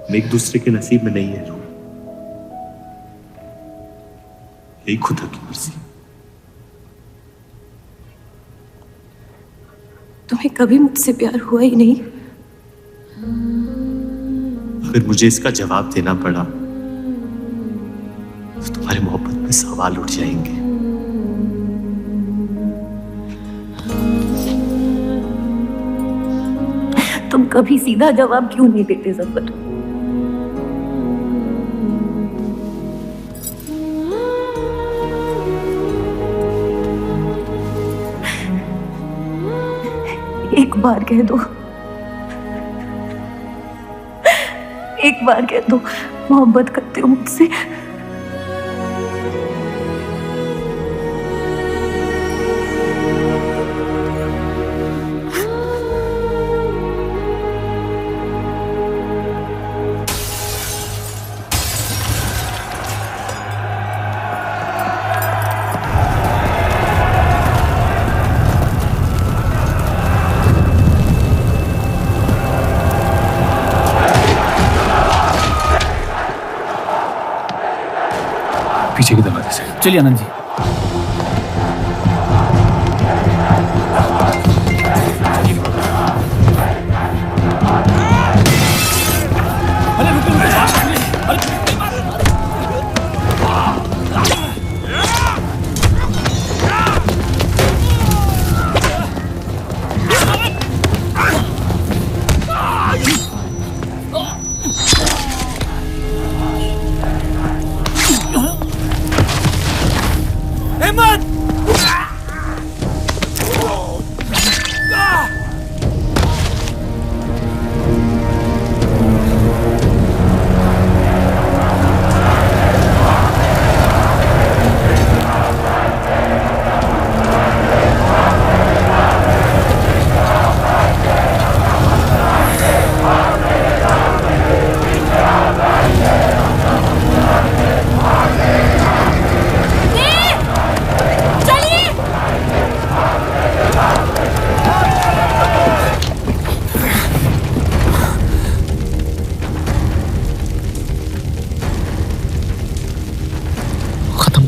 हम एक दूसरे के नसीब में नहीं है रूह, यही खुदा की मर्जी। तुम्हें कभी मुझसे प्यार हुआ ही नहीं? अगर मुझे इसका जवाब देना पड़ा तो तुम्हारी मोहब्बत में सवाल उठ जाएंगे। तुम कभी सीधा जवाब क्यों नहीं देते जफर? एक बार कह दो, एक बार कह दो मोहब्बत करते हो मुझसे। पीछे के दरवाजे से। चलिए आनंद जी।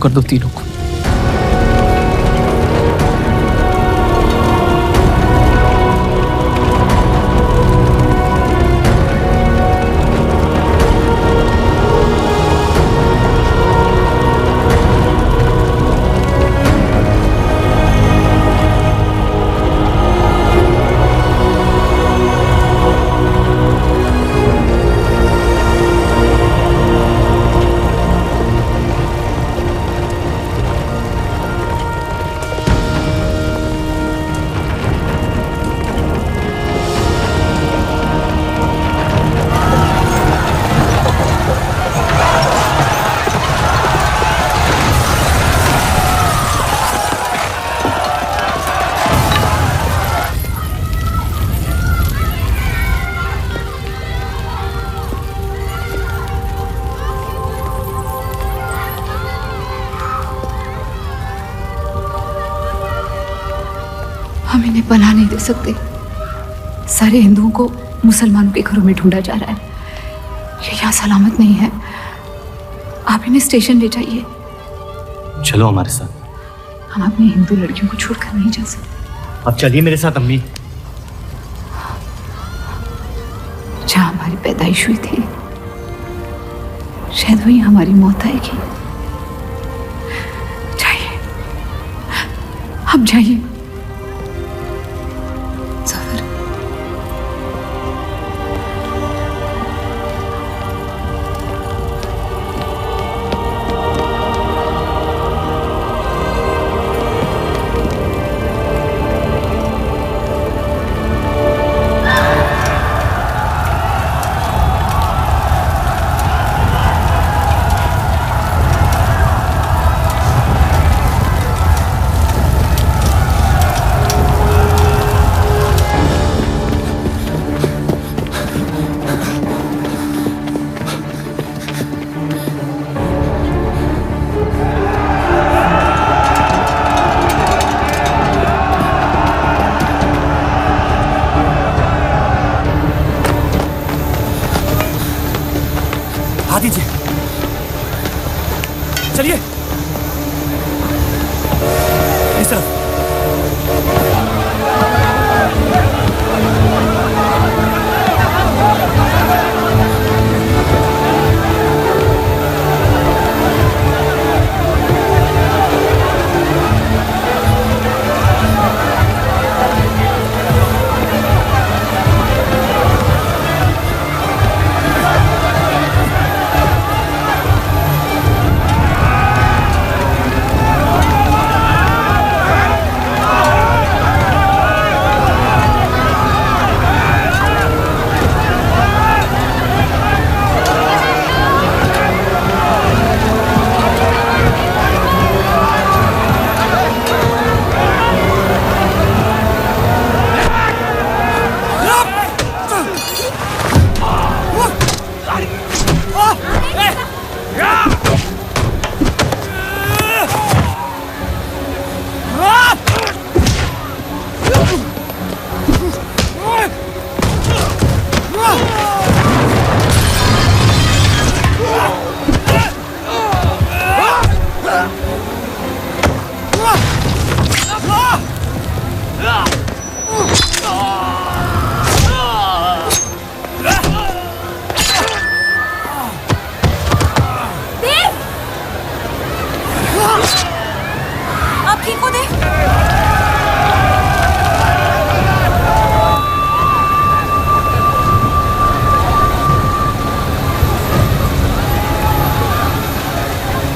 कर दो तीनों को। हम इन्हें पनाह नहीं दे सकते। सारे हिंदुओं को मुसलमानों के घरों में ढूंढा जा रहा है। ये यहाँ सलामत नहीं है। आप इन्हें स्टेशन ले जाइए। चलो हमारे साथ। हम अपनी हिंदू लड़कियों को छोड़कर नहीं जा सकते। आप चलिए मेरे साथ अम्मी। जहाँ हमारी पैदाइश हुई थी शायद वहीं हमारी मौत आएगी। जाइए, अब जाइए। चलिए इस तरफ।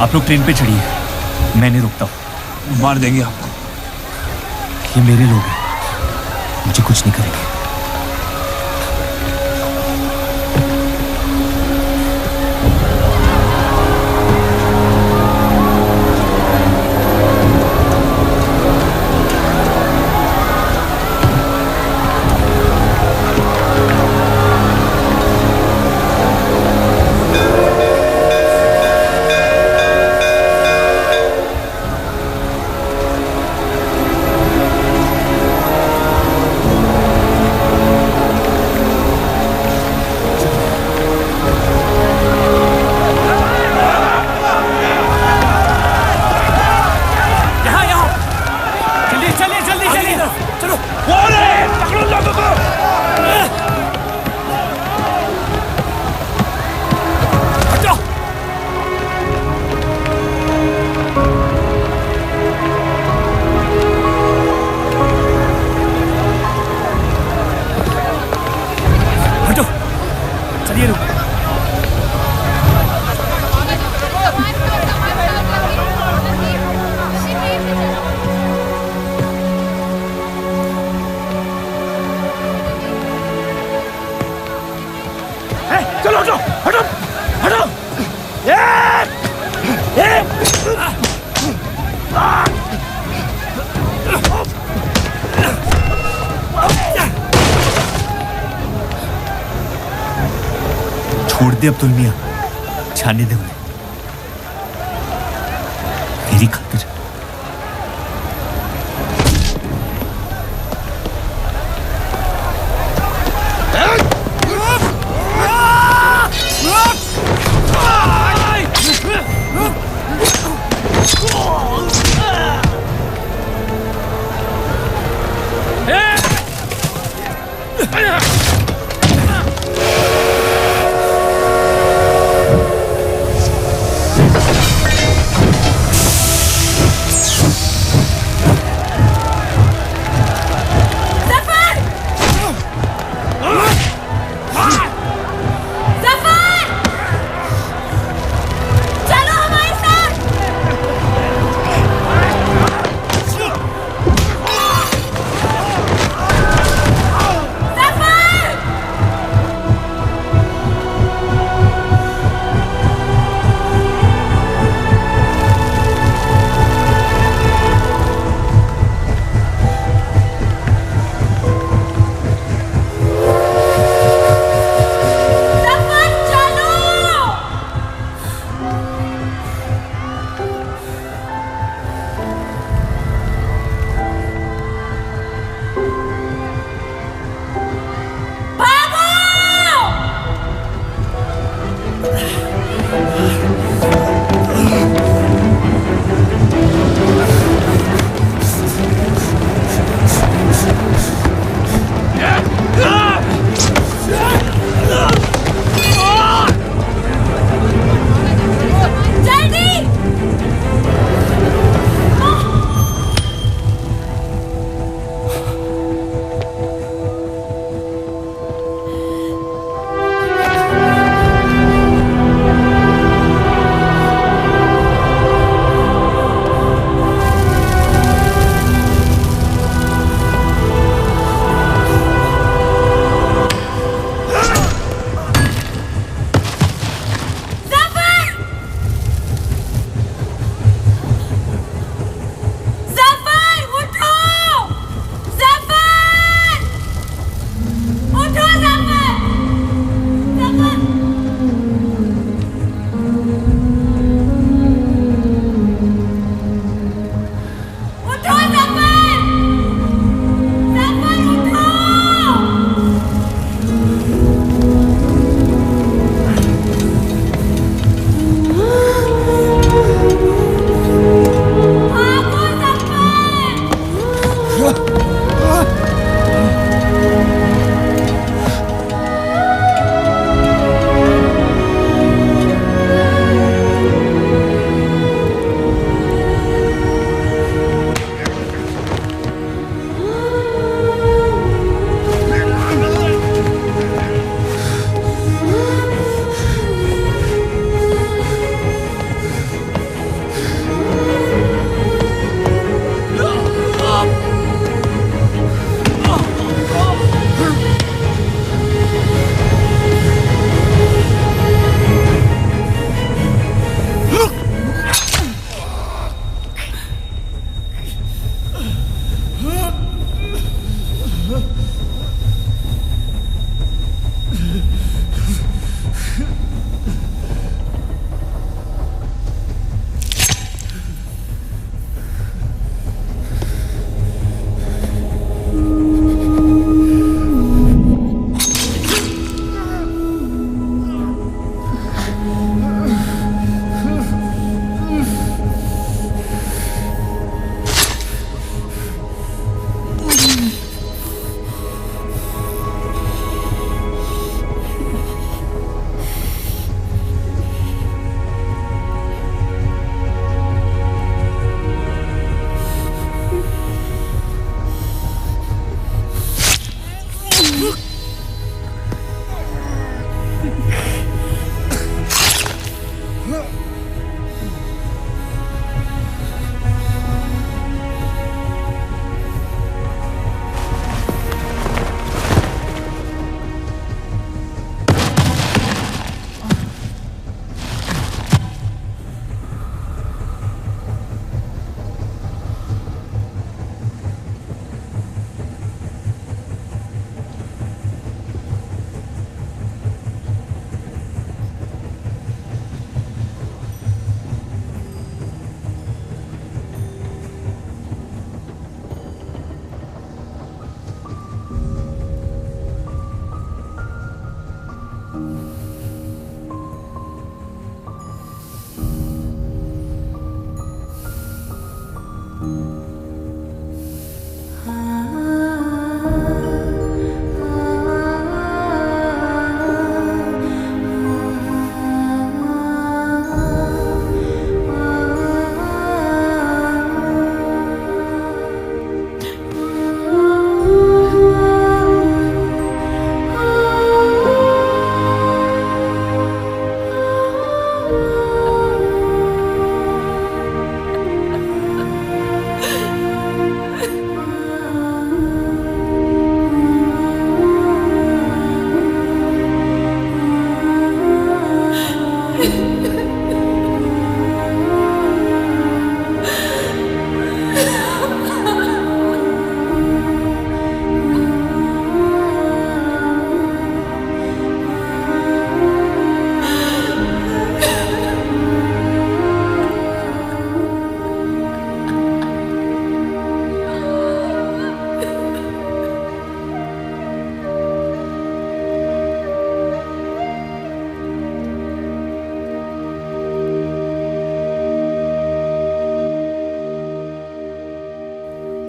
आप लोग ट्रेन पे चढ़िए, मैं नहीं रुकता हूँ। मार देंगे आपको। ये मेरे लोग हैं, मुझे कुछ नहीं करेंगे। छोड़ दे अब्दुल मियां, छाने दे उन्हें मेरी खातिर।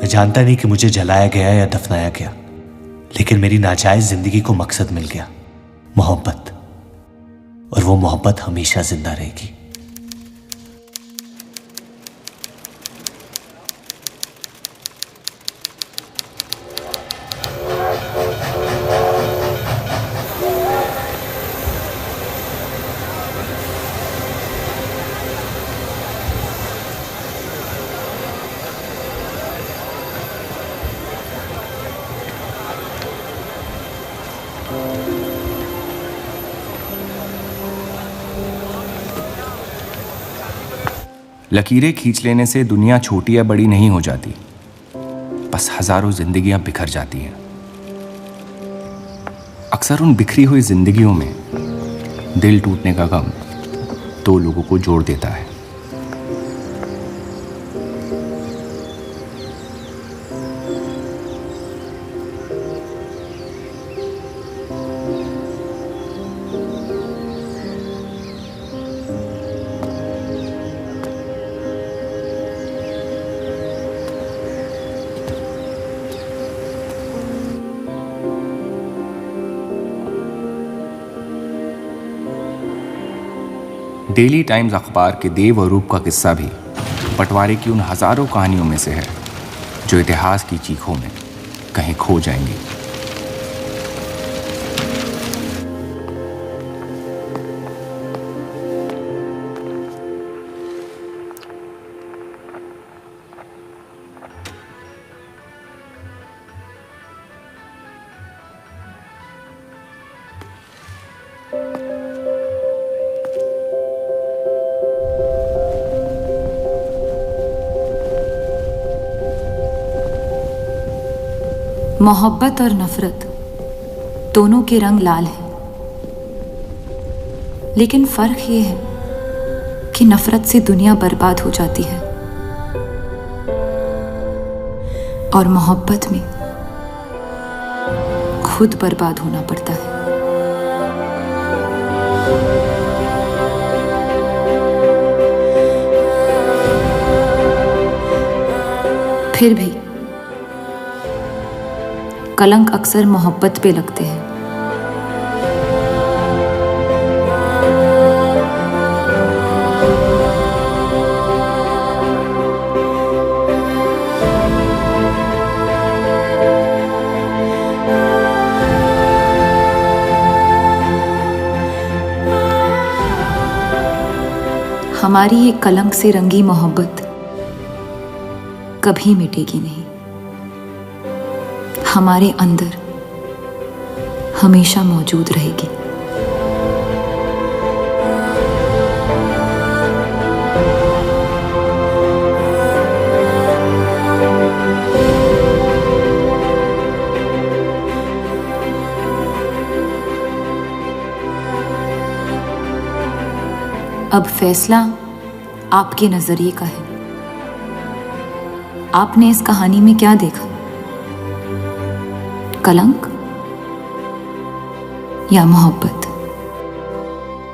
जानता नहीं कि मुझे जलाया गया या दफनाया गया, लेकिन मेरी नाजायज जिंदगी को मकसद मिल गया, मोहब्बत। और वो मोहब्बत हमेशा जिंदा रहेगी। लकीरें खींच लेने से दुनिया छोटी या बड़ी नहीं हो जाती, बस हजारों जिंदगियां बिखर जाती हैं। अक्सर उन बिखरी हुई जिंदगियों में दिल टूटने का गम दो लोगों को जोड़ देता है। डेली टाइम्स अखबार के देव और रूप का किस्सा भी बंटवारे की उन हजारों कहानियों में से है जो इतिहास की चीखों में कहीं खो जाएंगी। मोहब्बत और नफरत दोनों के रंग लाल हैं, लेकिन फर्क ये है कि नफरत से दुनिया बर्बाद हो जाती है और मोहब्बत में खुद बर्बाद होना पड़ता है। फिर भी कलंक अक्सर मोहब्बत पे लगते हैं। हमारी ये कलंक से रंगी मोहब्बत कभी मिटेगी नहीं, हमारे अंदर हमेशा मौजूद रहेगी। अब फैसला आपके नजरिए का है। आपने इस कहानी में क्या देखा? कलंक या मोहब्बत?